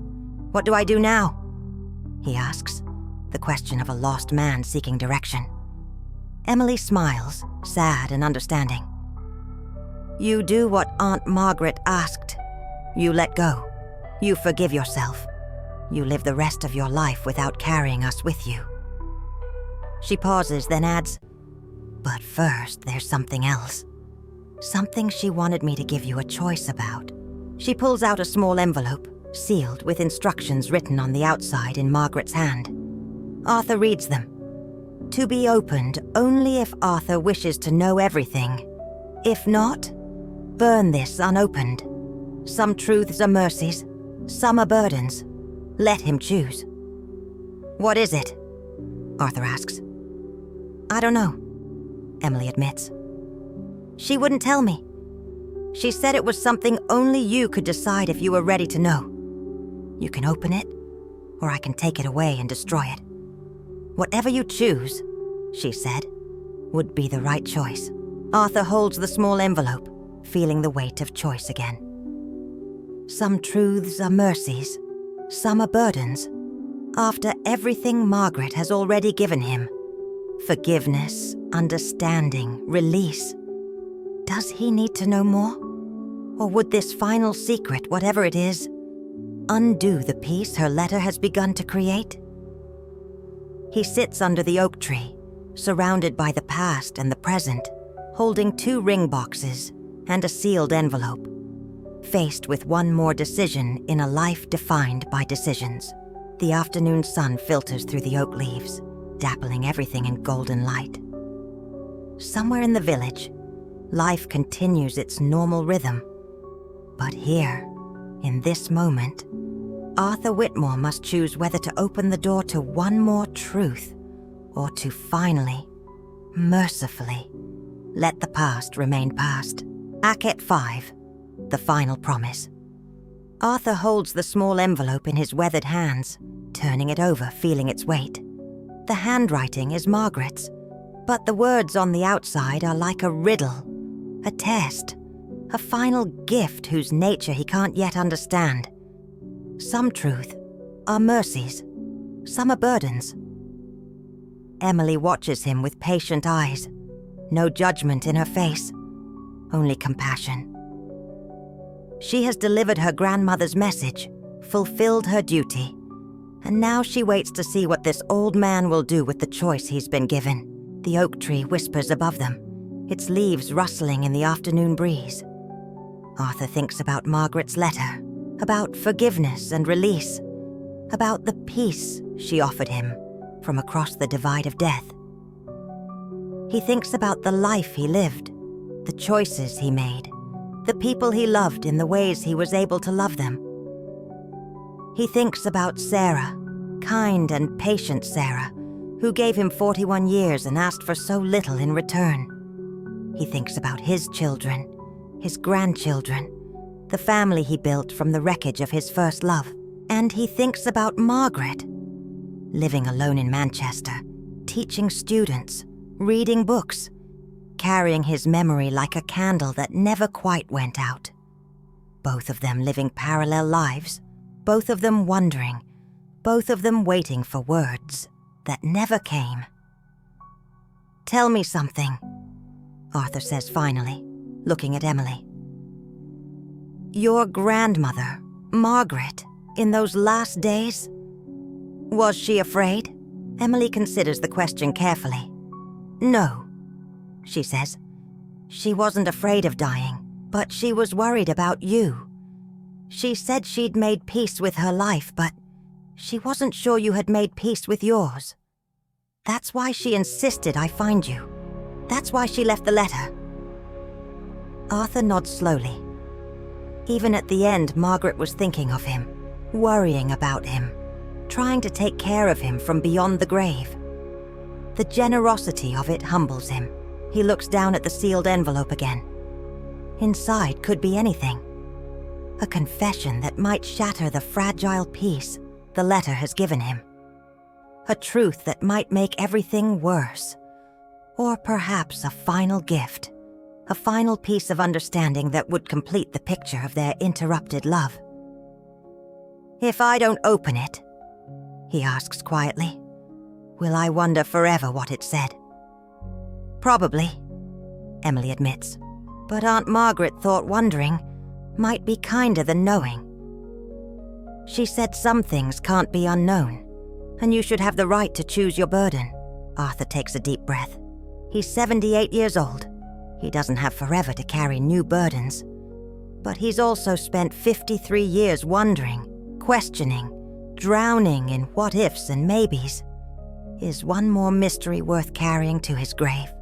"What do I do now?" he asks, the question of a lost man seeking direction. Emily smiles, sad and understanding. "You do what Aunt Margaret asked. You let go. You forgive yourself. You live the rest of your life without carrying us with you." She pauses, then adds, "But first, there's something else. Something she wanted me to give you a choice about." She pulls out a small envelope, sealed with instructions written on the outside in Margaret's hand. Arthur reads them. To be opened only if Arthur wishes to know everything. If not, burn this unopened. Some truths are mercies, some are burdens. Let him choose. "What is it?" Arthur asks. "I don't know," Emily admits. "She wouldn't tell me. She said it was something only you could decide if you were ready to know. You can open it, or I can take it away and destroy it. Whatever you choose," she said, "would be the right choice." Arthur holds the small envelope, feeling the weight of choice again. Some truths are mercies, some are burdens. After everything Margaret has already given him, forgiveness, understanding, release, does he need to know more? Or would this final secret, whatever it is, undo the peace her letter has begun to create? He sits under the oak tree, surrounded by the past and the present, holding 2 ring boxes and a sealed envelope, faced with one more decision in a life defined by decisions. The afternoon sun filters through the oak leaves, dappling everything in golden light. Somewhere in the village, life continues its normal rhythm. But here, in this moment, Arthur Whitmore must choose whether to open the door to one more truth or to finally, mercifully, let the past remain past. Act 5, the final promise. Arthur holds the small envelope in his weathered hands, turning it over, feeling its weight. The handwriting is Margaret's, but the words on the outside are like a riddle, a test, a final gift whose nature he can't yet understand. Some truth are mercies, some are burdens. Emily watches him with patient eyes, no judgment in her face, only compassion. She has delivered her grandmother's message, fulfilled her duty, and now she waits to see what this old man will do with the choice he's been given. The oak tree whispers above them, its leaves rustling in the afternoon breeze. Arthur thinks about Margaret's letter, about forgiveness and release, about the peace she offered him from across the divide of death. He thinks about the life he lived, the choices he made, the people he loved in the ways he was able to love them. He thinks about Sarah, kind and patient Sarah, who gave him 41 years and asked for so little in return. He thinks about his children, his grandchildren, the family he built from the wreckage of his first love. And he thinks about Margaret, living alone in Manchester, teaching students, reading books, carrying his memory like a candle that never quite went out. Both of them living parallel lives, both of them wondering, both of them waiting for words that never came. "Tell me something," Arthur says finally, looking at Emily. "Your grandmother, Margaret, in those last days, was she afraid?" Emily considers the question carefully. "No," she says. "She wasn't afraid of dying, but she was worried about you. She said she'd made peace with her life, but She wasn't sure you had made peace with yours. That's why she insisted I find you. That's why she left the letter." Arthur nods slowly. Even at the end, Margaret was thinking of him, worrying about him, trying to take care of him from beyond the grave. The generosity of it humbles him. He looks down at the sealed envelope again. Inside could be anything. A confession that might shatter the fragile peace the letter has given him. A truth that might make everything worse. Or perhaps a final gift. A final piece of understanding that would complete the picture of their interrupted love. "If I don't open it," he asks quietly, "will I wonder forever what it said?" "Probably," Emily admits. But Aunt Margaret thought wondering might be kinder than knowing. She said some things can't be unknown, and you should have the right to choose your burden. Arthur takes a deep breath. He's 78 years old. He doesn't have forever to carry new burdens. But he's also spent 53 years wondering, questioning, drowning in what-ifs and maybes. Is one more mystery worth carrying to his grave?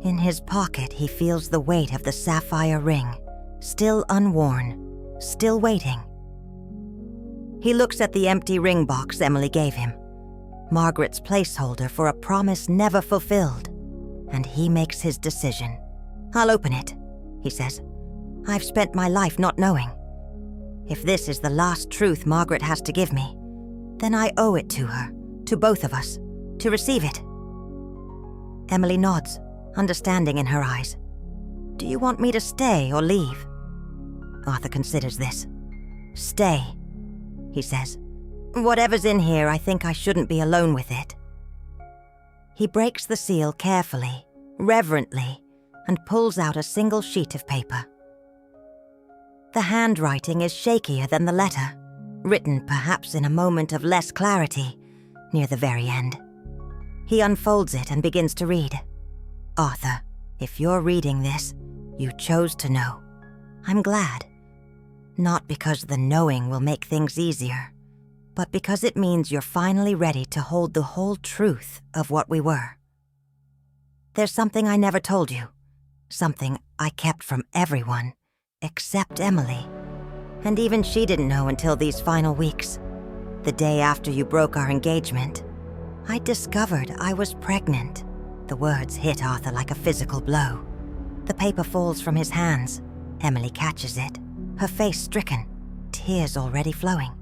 In his pocket, he feels the weight of the sapphire ring, still unworn, still waiting. He looks at the empty ring box Emily gave him, Margaret's placeholder for a promise never fulfilled, and he makes his decision. "I'll open it," he says. "I've spent my life not knowing. If this is the last truth Margaret has to give me, then I owe it to her, to both of us, to receive it." Emily nods, understanding in her eyes. "Do you want me to stay or leave?" Arthur considers this. "Stay," he says. "Whatever's in here, I think I shouldn't be alone with it." He breaks the seal carefully, reverently, and pulls out a single sheet of paper. The handwriting is shakier than the letter, written perhaps in a moment of less clarity, near the very end. He unfolds it and begins to read. "Arthur, if you're reading this, you chose to know. I'm glad. Not because the knowing will make things easier, but because it means you're finally ready to hold the whole truth of what we were. There's something I never told you, something I kept from everyone, except Emily. And even she didn't know until these final weeks. The day after you broke our engagement, I discovered I was pregnant." The words hit Arthur like a physical blow. The paper falls from his hands. Emily catches it, her face stricken, tears already flowing.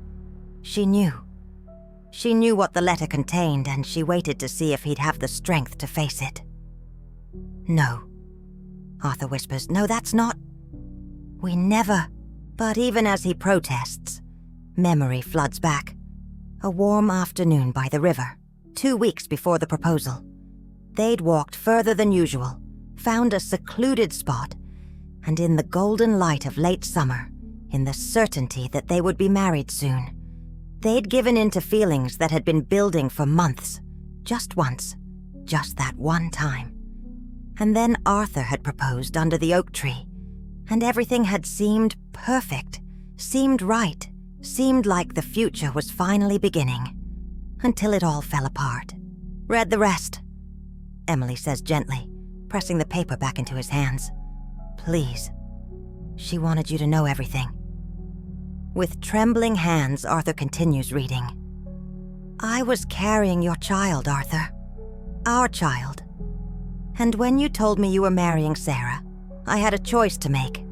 She knew. She knew what the letter contained, and she waited to see if he'd have the strength to face it. "No," Arthur whispers. "No, that's not. We never..." But even as he protests, memory floods back. A warm afternoon by the river, 2 weeks before the proposal. They'd walked further than usual, found a secluded spot, and in the golden light of late summer, in the certainty that they would be married soon, they'd given in to feelings that had been building for months, just once, just that one time. And then Arthur had proposed under the oak tree, and everything had seemed perfect, seemed right, seemed like the future was finally beginning, until it all fell apart. "Read the rest," Emily says gently, pressing the paper back into his hands. "Please." She wanted you to know everything. With trembling hands, Arthur continues reading. "I was carrying your child, Arthur. Our child. And when you told me you were marrying Sarah, I had a choice to make.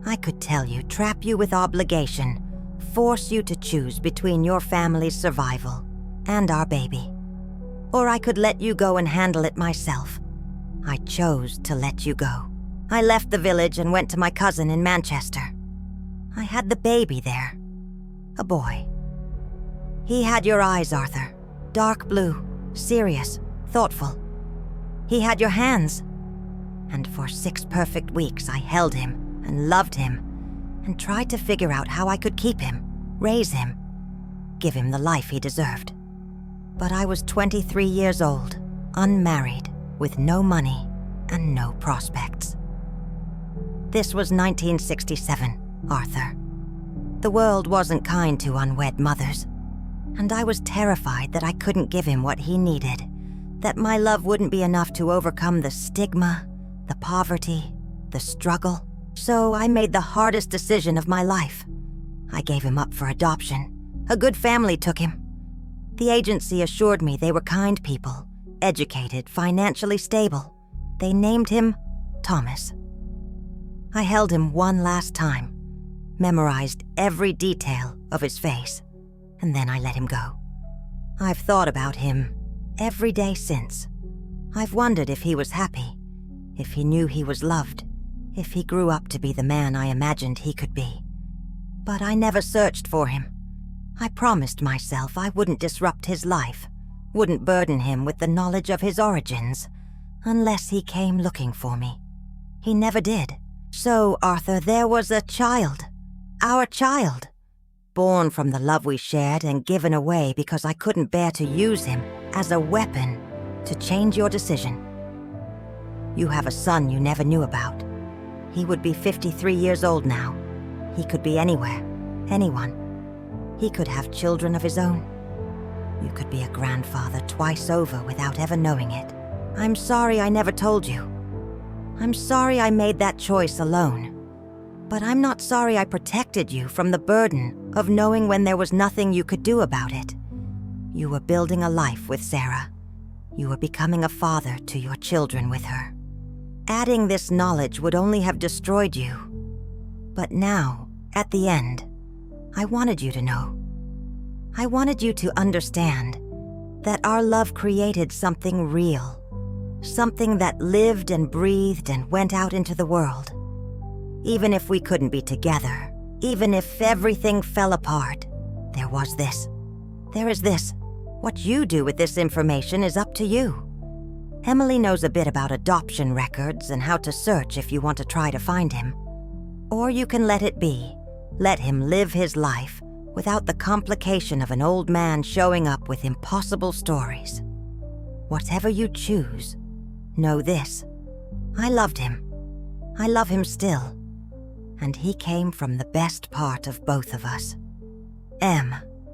I could tell you, trap you with obligation, force you to choose between your family's survival and our baby. Or I could let you go and handle it myself. I chose to let you go. I left the village and went to my cousin in Manchester. I had the baby there. A boy. He had your eyes, Arthur. Dark blue, serious, thoughtful. He had your hands. And for 6 perfect weeks I held him and loved him and tried to figure out how I could keep him, raise him, give him the life he deserved. But I was 23 years old, unmarried, with no money and no prospects. This was 1967, Arthur. The world wasn't kind to unwed mothers, and I was terrified that I couldn't give him what he needed, that my love wouldn't be enough to overcome the stigma, the poverty, the struggle. So I made the hardest decision of my life. I gave him up for adoption. A good family took him. The agency assured me they were kind people, educated, financially stable. They named him Thomas. I held him one last time, memorized every detail of his face, and then I let him go. I've thought about him every day since. I've wondered if he was happy, if he knew he was loved, if he grew up to be the man I imagined he could be. But I never searched for him. I promised myself I wouldn't disrupt his life, wouldn't burden him with the knowledge of his origins, unless he came looking for me. He never did. So, Arthur, there was a child. Our child. Born from the love we shared and given away because I couldn't bear to use him as a weapon to change your decision. You have a son you never knew about. He would be 53 years old now. He could be anywhere, anyone. He could have children of his own. You could be a grandfather twice over without ever knowing it. I'm sorry I never told you. I'm sorry I made that choice alone. But I'm not sorry I protected you from the burden of knowing when there was nothing you could do about it. You were building a life with Sarah. You were becoming a father to your children with her. Adding this knowledge would only have destroyed you. But now, at the end, I wanted you to know. I wanted you to understand that our love created something real. Something that lived and breathed and went out into the world. Even if we couldn't be together, even if everything fell apart, there was this. There is this. What you do with this information is up to you. Emily knows a bit about adoption records and how to search if you want to try to find him. Or you can let it be. Let him live his life without the complication of an old man showing up with impossible stories. Whatever you choose, know this. I loved him. I love him still. And he came from the best part of both of us.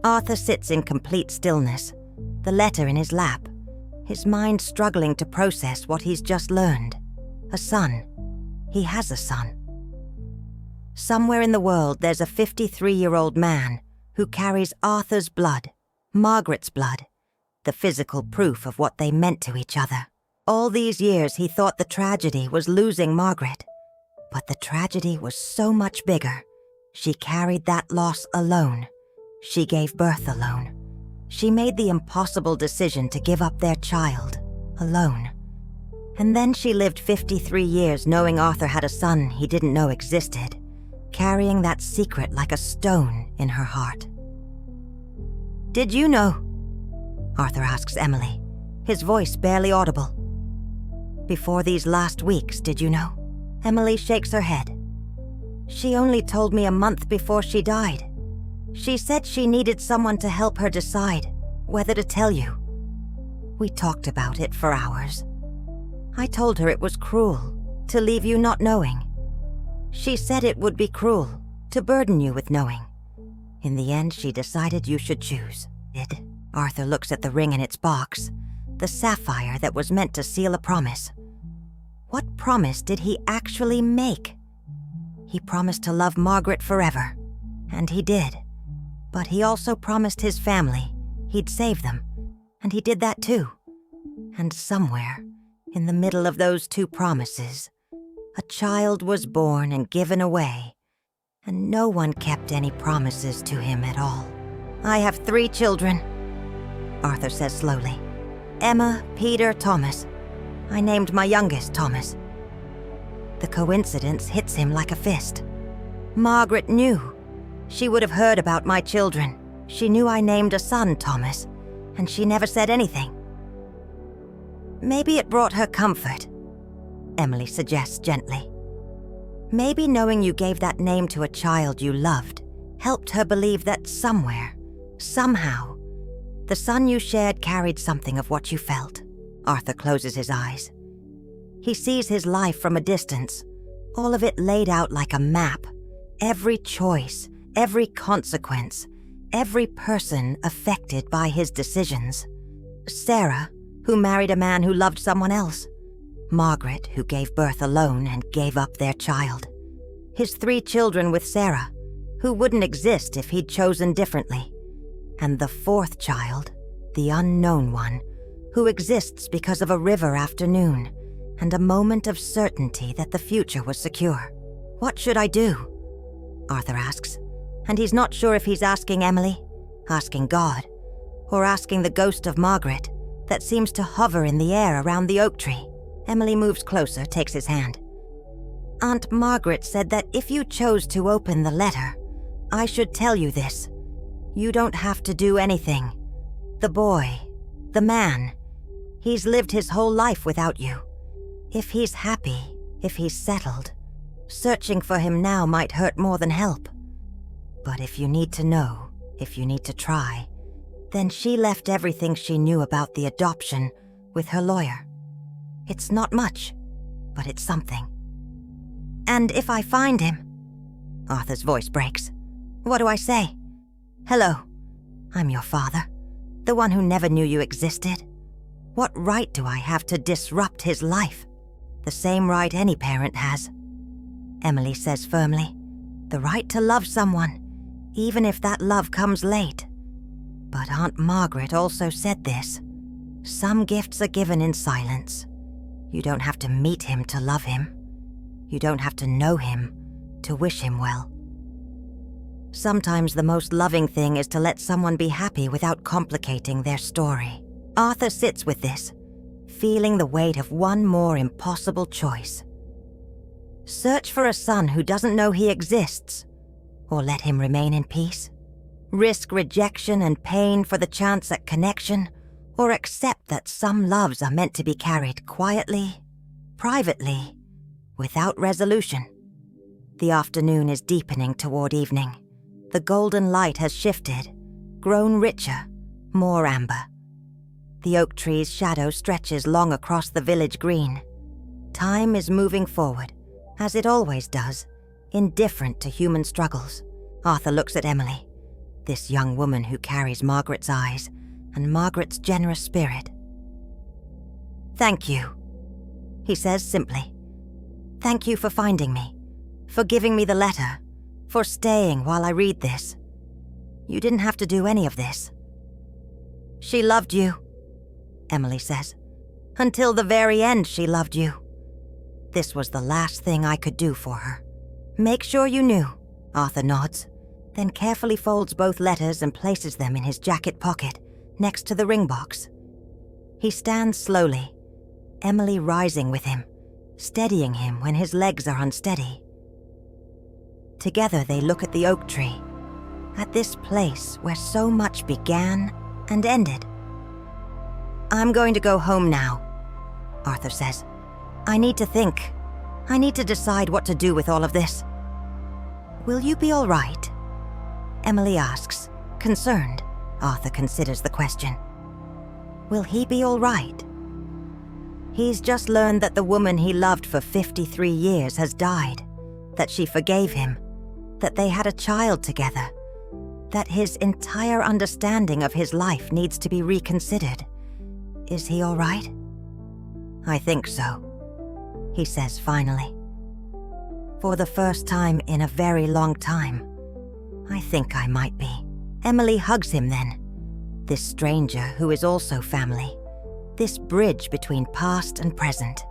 Arthur sits in complete stillness, the letter in his lap, his mind struggling to process what he's just learned. A son. He has a son. Somewhere in the world there's a 53-year-old man who carries Arthur's blood, Margaret's blood, the physical proof of what they meant to each other. All these years he thought the tragedy was losing Margaret. But the tragedy was so much bigger. She carried that loss alone. She gave birth alone. She made the impossible decision to give up their child, alone. And then she lived 53 years knowing Arthur had a son he didn't know existed, carrying that secret like a stone in her heart. "Did you know?" Arthur asks Emily, his voice barely audible. "Before these last weeks, did you know?" Emily shakes her head. "She only told me a month before she died. She said she needed someone to help her decide whether to tell you. We talked about it for hours. I told her it was cruel to leave you not knowing. She said it would be cruel to burden you with knowing. In the end, she decided you should choose." Arthur looks at the ring in its box, the sapphire that was meant to seal a promise. What promise did he actually make? He promised to love Margaret forever, and he did. But he also promised his family he'd save them, and he did that too. And somewhere, in the middle of those two promises, a child was born and given away, and no one kept any promises to him at all. "I have 3 children," Arthur says slowly. "Emma, Peter, Thomas. I named my youngest Thomas." The coincidence hits him like a fist. Margaret knew. She would have heard about my children. She knew I named a son Thomas, and she never said anything. "Maybe it brought her comfort," Emily suggests gently. "Maybe knowing you gave that name to a child you loved helped her believe that somewhere, somehow, the son you shared carried something of what you felt." Arthur closes his eyes. He sees his life from a distance, all of it laid out like a map. Every choice, every consequence, every person affected by his decisions. Sarah, who married a man who loved someone else. Margaret, who gave birth alone and gave up their child. His 3 children with Sarah, who wouldn't exist if he'd chosen differently. And the 4th child, the unknown one, who exists because of a river afternoon and a moment of certainty that the future was secure. What should I do? Arthur asks, and he's not sure if he's asking Emily, asking God, or asking the ghost of Margaret that seems to hover in the air around the oak tree. Emily moves closer, takes his hand. Aunt Margaret said that if you chose to open the letter, I should tell you this. You don't have to do anything. The boy, the man, he's lived his whole life without you. If he's happy, if he's settled, searching for him now might hurt more than help. But if you need to know, if you need to try, then she left everything she knew about the adoption with her lawyer. It's not much, but it's something. And if I find him... Arthur's voice breaks. What do I say? Hello, I'm your father, the one who never knew you existed. What right do I have to disrupt his life? The same right any parent has. Emily says firmly, the right to love someone, even if that love comes late. But Aunt Margaret also said this. Some gifts are given in silence. You don't have to meet him to love him. You don't have to know him to wish him well. Sometimes the most loving thing is to let someone be happy without complicating their story. Arthur sits with this, feeling the weight of one more impossible choice. Search for a son who doesn't know he exists, or let him remain in peace? Risk rejection and pain for the chance at connection, or accept that some loves are meant to be carried quietly, privately, without resolution? The afternoon is deepening toward evening. The golden light has shifted, grown richer, more amber. The oak tree's shadow stretches long across the village green. Time is moving forward, as it always does, indifferent to human struggles. Arthur looks at Emily, this young woman who carries Margaret's eyes and Margaret's generous spirit. Thank you, he says simply. Thank you for finding me, for giving me the letter, for staying while I read this. You didn't have to do any of this. She loved you, Emily says. Until the very end, she loved you. This was the last thing I could do for her. Make sure you knew, Arthur nods, then carefully folds both letters and places them in his jacket pocket, next to the ring box. He stands slowly, Emily rising with him, steadying him when his legs are unsteady. Together they look at the oak tree, at this place where so much began and ended. I'm going to go home now, Arthur says. I need to think. I need to decide what to do with all of this. Will you be all right? Emily asks, concerned. Arthur considers the question. Will he be all right? He's just learned that the woman he loved for 53 years has died, that she forgave him, that they had a child together, that his entire understanding of his life needs to be reconsidered. Is he all right? I think so, he says finally. For the first time in a very long time, I think I might be. Emily hugs him then, this stranger who is also family, this bridge between past and present.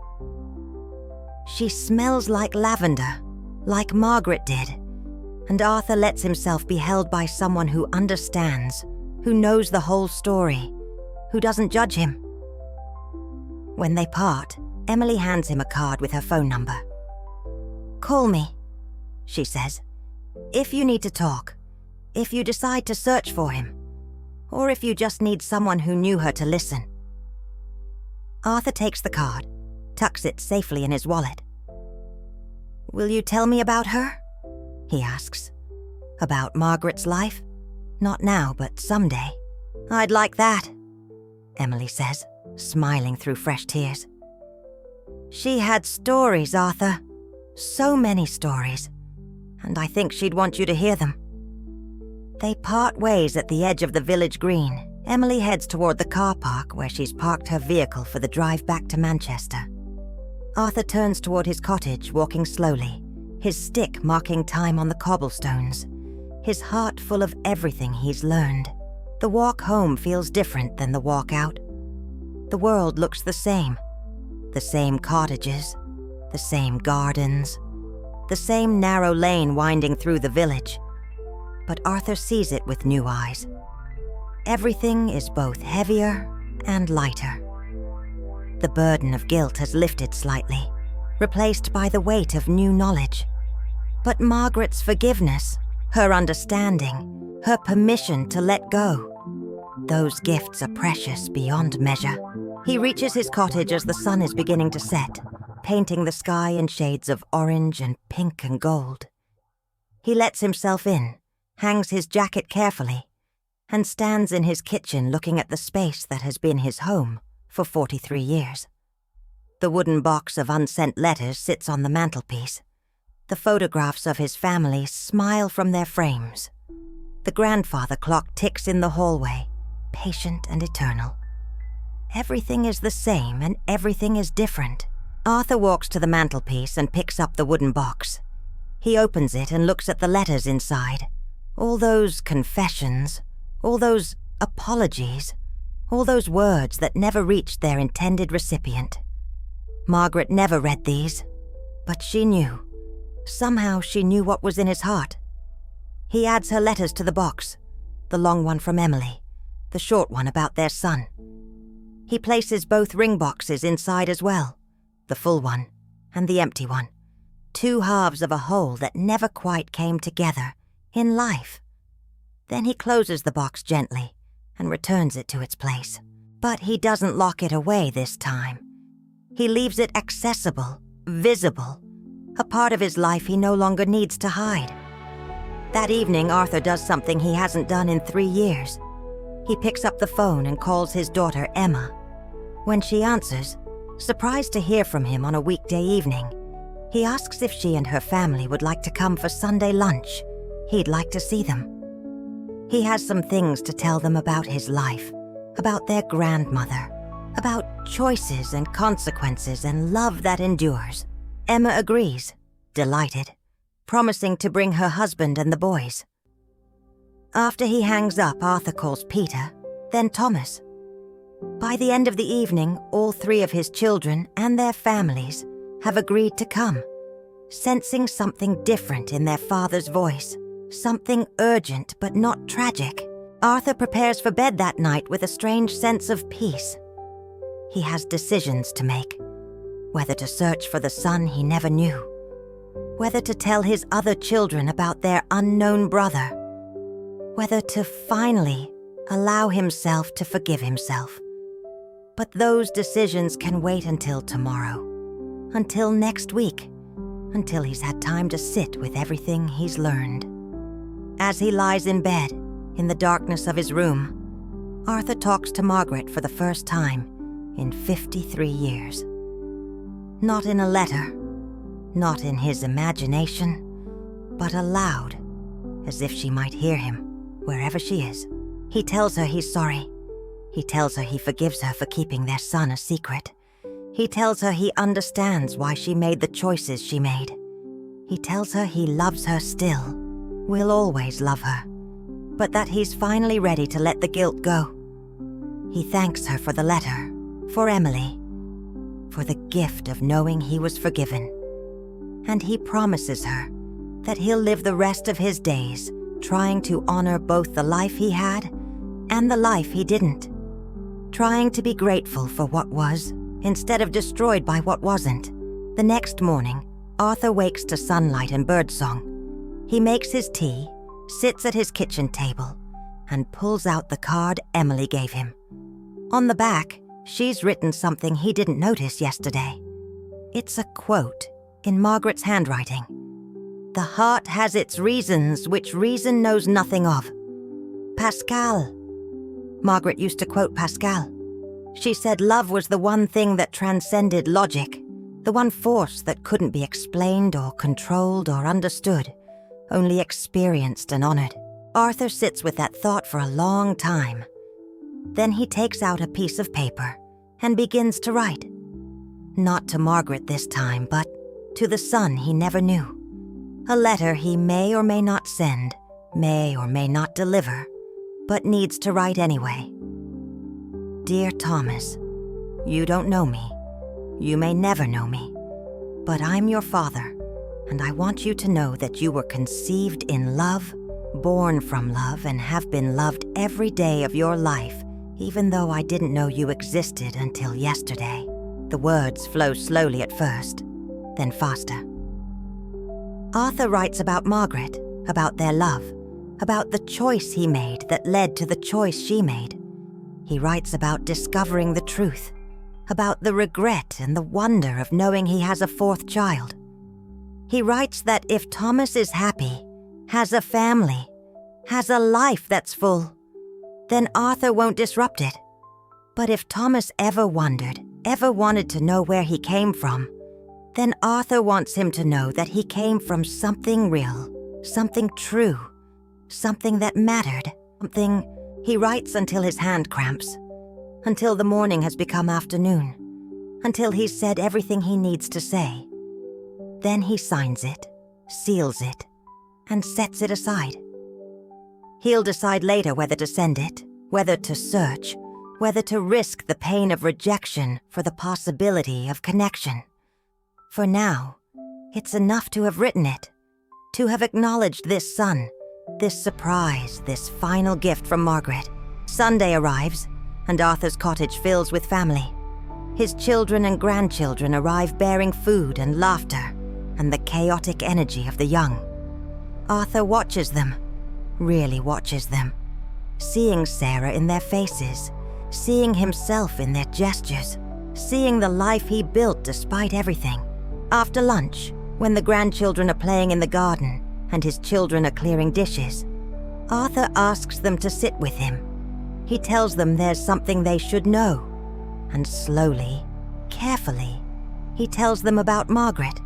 She smells like lavender, like Margaret did, and Arthur lets himself be held by someone who understands, who knows the whole story, who doesn't judge him. When they part, Emily hands him a card with her phone number. Call me, she says, if you need to talk, if you decide to search for him, or if you just need someone who knew her to listen. Arthur takes the card, tucks it safely in his wallet. Will you tell me about her? He asks. About Margaret's life? Not now, but someday. I'd like that, Emily says, smiling through fresh tears. She had stories, Arthur. So many stories. And I think she'd want you to hear them. They part ways at the edge of the village green. Emily heads toward the car park where she's parked her vehicle for the drive back to Manchester. Arthur turns toward his cottage, walking slowly, his stick marking time on the cobblestones, his heart full of everything he's learned. The walk home feels different than the walk out. The world looks the same cottages, the same gardens, the same narrow lane winding through the village. But Arthur sees it with new eyes. Everything is both heavier and lighter. The burden of guilt has lifted slightly, replaced by the weight of new knowledge. But Margaret's forgiveness, her understanding, her permission to let go, those gifts are precious beyond measure. He reaches his cottage as the sun is beginning to set, painting the sky in shades of orange and pink and gold. He lets himself in, hangs his jacket carefully, and stands in his kitchen looking at the space that has been his home for 43 years. The wooden box of unsent letters sits on the mantelpiece. The photographs of his family smile from their frames. The grandfather clock ticks in the hallway, patient and eternal. Everything is the same and everything is different. Arthur walks to the mantelpiece and picks up the wooden box. He opens it and looks at the letters inside. All those confessions, all those apologies, all those words that never reached their intended recipient. Margaret never read these, but she knew. Somehow she knew what was in his heart. He adds her letters to the box, the long one from Emily, the short one about their son. He places both ring boxes inside as well, the full one and the empty one, two halves of a whole that never quite came together in life. Then he closes the box gently and returns it to its place. But he doesn't lock it away this time. He leaves it accessible, visible, a part of his life he no longer needs to hide. That evening, Arthur does something he hasn't done in 3 years. He picks up the phone and calls his daughter Emma. When she answers, surprised to hear from him on a weekday evening, he asks if she and her family would like to come for Sunday lunch. He'd like to see them. He has some things to tell them about his life, about their grandmother, about choices and consequences and love that endures. Emma agrees, delighted, promising to bring her husband and the boys. After he hangs up, Arthur calls Peter, then Thomas. By the end of the evening, all 3 of his children and their families have agreed to come, sensing something different in their father's voice, something urgent but not tragic. Arthur prepares for bed that night with a strange sense of peace. He has decisions to make, whether to search for the son he never knew, whether to tell his other children about their unknown brother, whether to finally allow himself to forgive himself. But those decisions can wait until tomorrow, until next week, until he's had time to sit with everything he's learned. As he lies in bed, in the darkness of his room, Arthur talks to Margaret for the first time in 53 years. Not in a letter, not in his imagination, but aloud, as if she might hear him, wherever she is. He tells her he's sorry. He tells her he forgives her for keeping their son a secret. He tells her he understands why she made the choices she made. He tells her he loves her still, will always love her, but that he's finally ready to let the guilt go. He thanks her for the letter, for Emily, for the gift of knowing he was forgiven. And he promises her that he'll live the rest of his days trying to honor both the life he had and the life he didn't, trying to be grateful for what was instead of destroyed by what wasn't. The next morning, Arthur wakes to sunlight and birdsong. He makes his tea, sits at his kitchen table, and pulls out the card Emily gave him. On the back, she's written something he didn't notice yesterday. It's a quote in Margaret's handwriting. "The heart has its reasons which reason knows nothing of." Pascal. Margaret used to quote Pascal. She said love was the one thing that transcended logic, the one force that couldn't be explained or controlled or understood, only experienced and honored. Arthur sits with that thought for a long time. Then he takes out a piece of paper and begins to write. Not to Margaret this time, but to the son he never knew. A letter he may or may not send, may or may not deliver, but needs to write anyway. Dear Thomas, you don't know me. You may never know me. But I'm your father, and I want you to know that you were conceived in love, born from love, and have been loved every day of your life, even though I didn't know you existed until yesterday. The words flow slowly at first, then faster. Arthur writes about Margaret, about their love, about the choice he made that led to the choice she made. He writes about discovering the truth, about the regret and the wonder of knowing he has a fourth child. He writes that if Thomas is happy, has a family, has a life that's full, then Arthur won't disrupt it. But if Thomas ever wondered, ever wanted to know where he came from, then Arthur wants him to know that he came from something real, something true, something that mattered, something. He writes until his hand cramps, until the morning has become afternoon, until he's said everything he needs to say. Then he signs it, seals it, and sets it aside. He'll decide later whether to send it, whether to search, whether to risk the pain of rejection for the possibility of connection. For now, it's enough to have written it, to have acknowledged this son, this surprise, this final gift from Margaret. Sunday arrives, and Arthur's cottage fills with family. His children and grandchildren arrive bearing food and laughter, and the chaotic energy of the young. Arthur watches them, really watches them, seeing Sarah in their faces, seeing himself in their gestures, seeing the life he built despite everything. After lunch, when the grandchildren are playing in the garden and his children are clearing dishes, Arthur asks them to sit with him. He tells them there's something they should know, and slowly, carefully, he tells them about Margaret,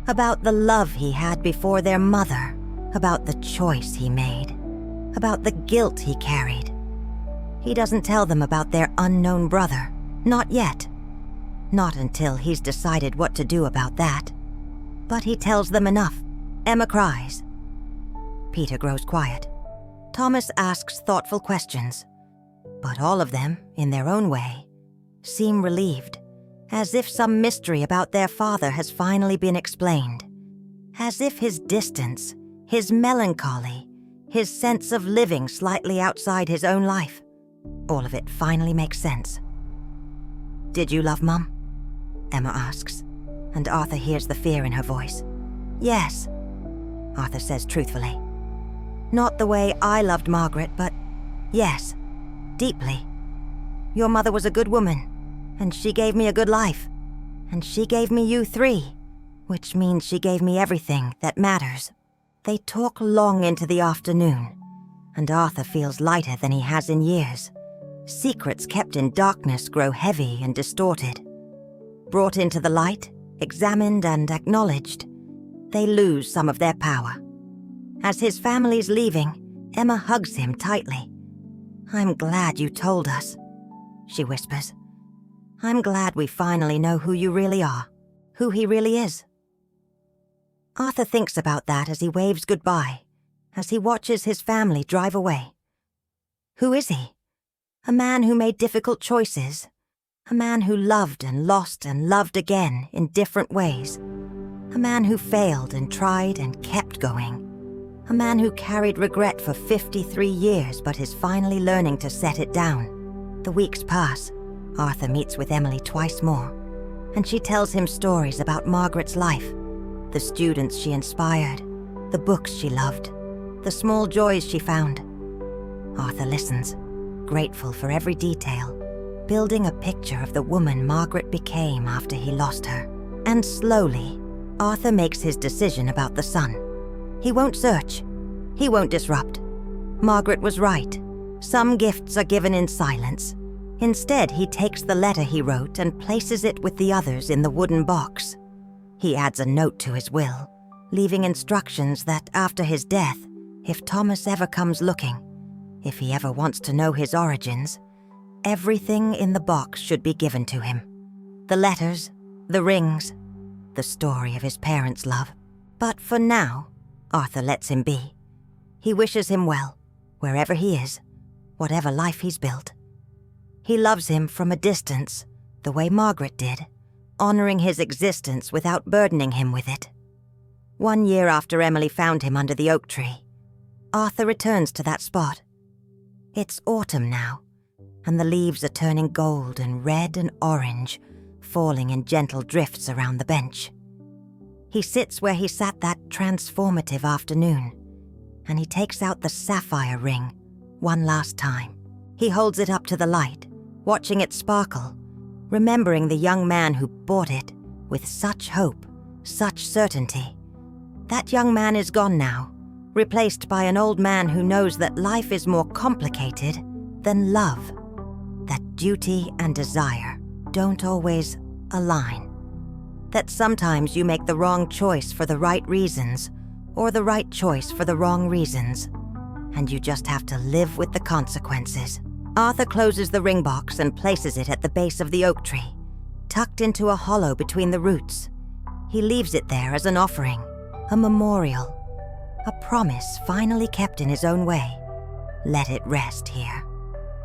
about the love he had before their mother, about the choice he made, about the guilt he carried. He doesn't tell them about their unknown brother, not yet. Not until he's decided what to do about that. But he tells them enough. Emma cries. Peter grows quiet. Thomas asks thoughtful questions, but all of them, in their own way, seem relieved, as if some mystery about their father has finally been explained, as if his distance, his melancholy, his sense of living slightly outside his own life, all of it finally makes sense. "Did you love Mum?" Emma asks, and Arthur hears the fear in her voice. "Yes," Arthur says truthfully. "Not the way I loved Margaret, but yes, deeply. Your mother was a good woman, and she gave me a good life, and she gave me you three, which means she gave me everything that matters." They talk long into the afternoon, and Arthur feels lighter than he has in years. Secrets kept in darkness grow heavy and distorted. Brought into the light, examined and acknowledged, they lose some of their power. As his family's leaving, Emma hugs him tightly. "I'm glad you told us," she whispers. "I'm glad we finally know who you really are, who he really is." Arthur thinks about that as he waves goodbye, as he watches his family drive away. Who is he? A man who made difficult choices. A man who loved and loved again in different ways. A man who failed and tried and kept going. A man who carried regret for 53 years but is finally learning to set it down. The weeks pass. Arthur meets with Emily twice more, and she tells him stories about Margaret's life, the students she inspired, the books she loved, the small joys she found. Arthur listens, grateful for every detail, building a picture of the woman Margaret became after he lost her. And slowly, Arthur makes his decision about the son. He won't search. He won't disrupt. Margaret was right. Some gifts are given in silence. Instead, he takes the letter he wrote and places it with the others in the wooden box. He adds a note to his will, leaving instructions that after his death, If Thomas ever comes looking, if he ever wants to know his origins, everything in the box should be given to him. The letters, the rings, the story of his parents' love. But for now, Arthur lets him be. He wishes him well, wherever he is, whatever life he's built. He loves him from a distance, the way Margaret did, honoring his existence without burdening him with it. 1 year after Emily found him under the oak tree, Arthur returns to that spot. It's autumn now, and the leaves are turning gold and red and orange, falling in gentle drifts around the bench. He sits where he sat that transformative afternoon, and he takes out the sapphire ring one last time. He holds it up to the light, watching it sparkle, remembering the young man who bought it with such hope, such certainty. That young man is gone now, replaced by an old man who knows that life is more complicated than love, that duty and desire don't always align, that sometimes you make the wrong choice for the right reasons or the right choice for the wrong reasons, and you just have to live with the consequences. Arthur closes the ring box and places it at the base of the oak tree, tucked into a hollow between the roots. He leaves it there as an offering, a memorial, a promise finally kept in his own way. Let it rest here,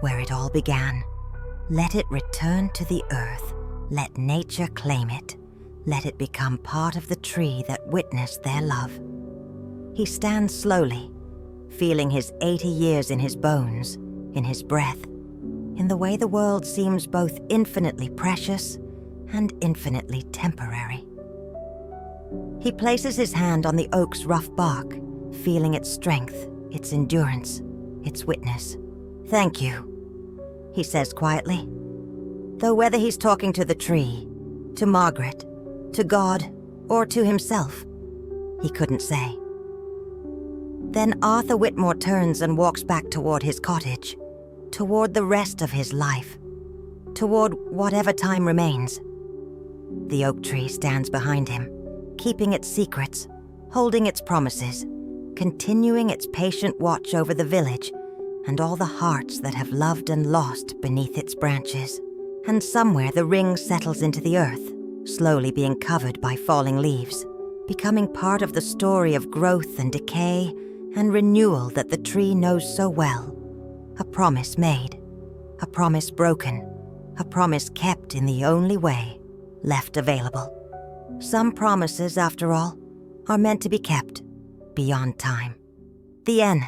where it all began. Let it return to the earth. Let nature claim it. Let it become part of the tree that witnessed their love. He stands slowly, feeling his 80 years in his bones, in his breath, in the way the world seems both infinitely precious and infinitely temporary. He places his hand on the oak's rough bark, feeling its strength, its endurance, its witness. "Thank you," he says quietly. Though whether he's talking to the tree, to Margaret, to God, or to himself, he couldn't say. Then Arthur Whitmore turns and walks back toward his cottage, toward the rest of his life, toward whatever time remains. The oak tree stands behind him, keeping its secrets, holding its promises, continuing its patient watch over the village and all the hearts that have loved and lost beneath its branches. And somewhere the ring settles into the earth, slowly being covered by falling leaves, becoming part of the story of growth and decay and renewal that the tree knows so well. A promise made, a promise broken, a promise kept in the only way left available. Some promises, after all, are meant to be kept beyond time. The end.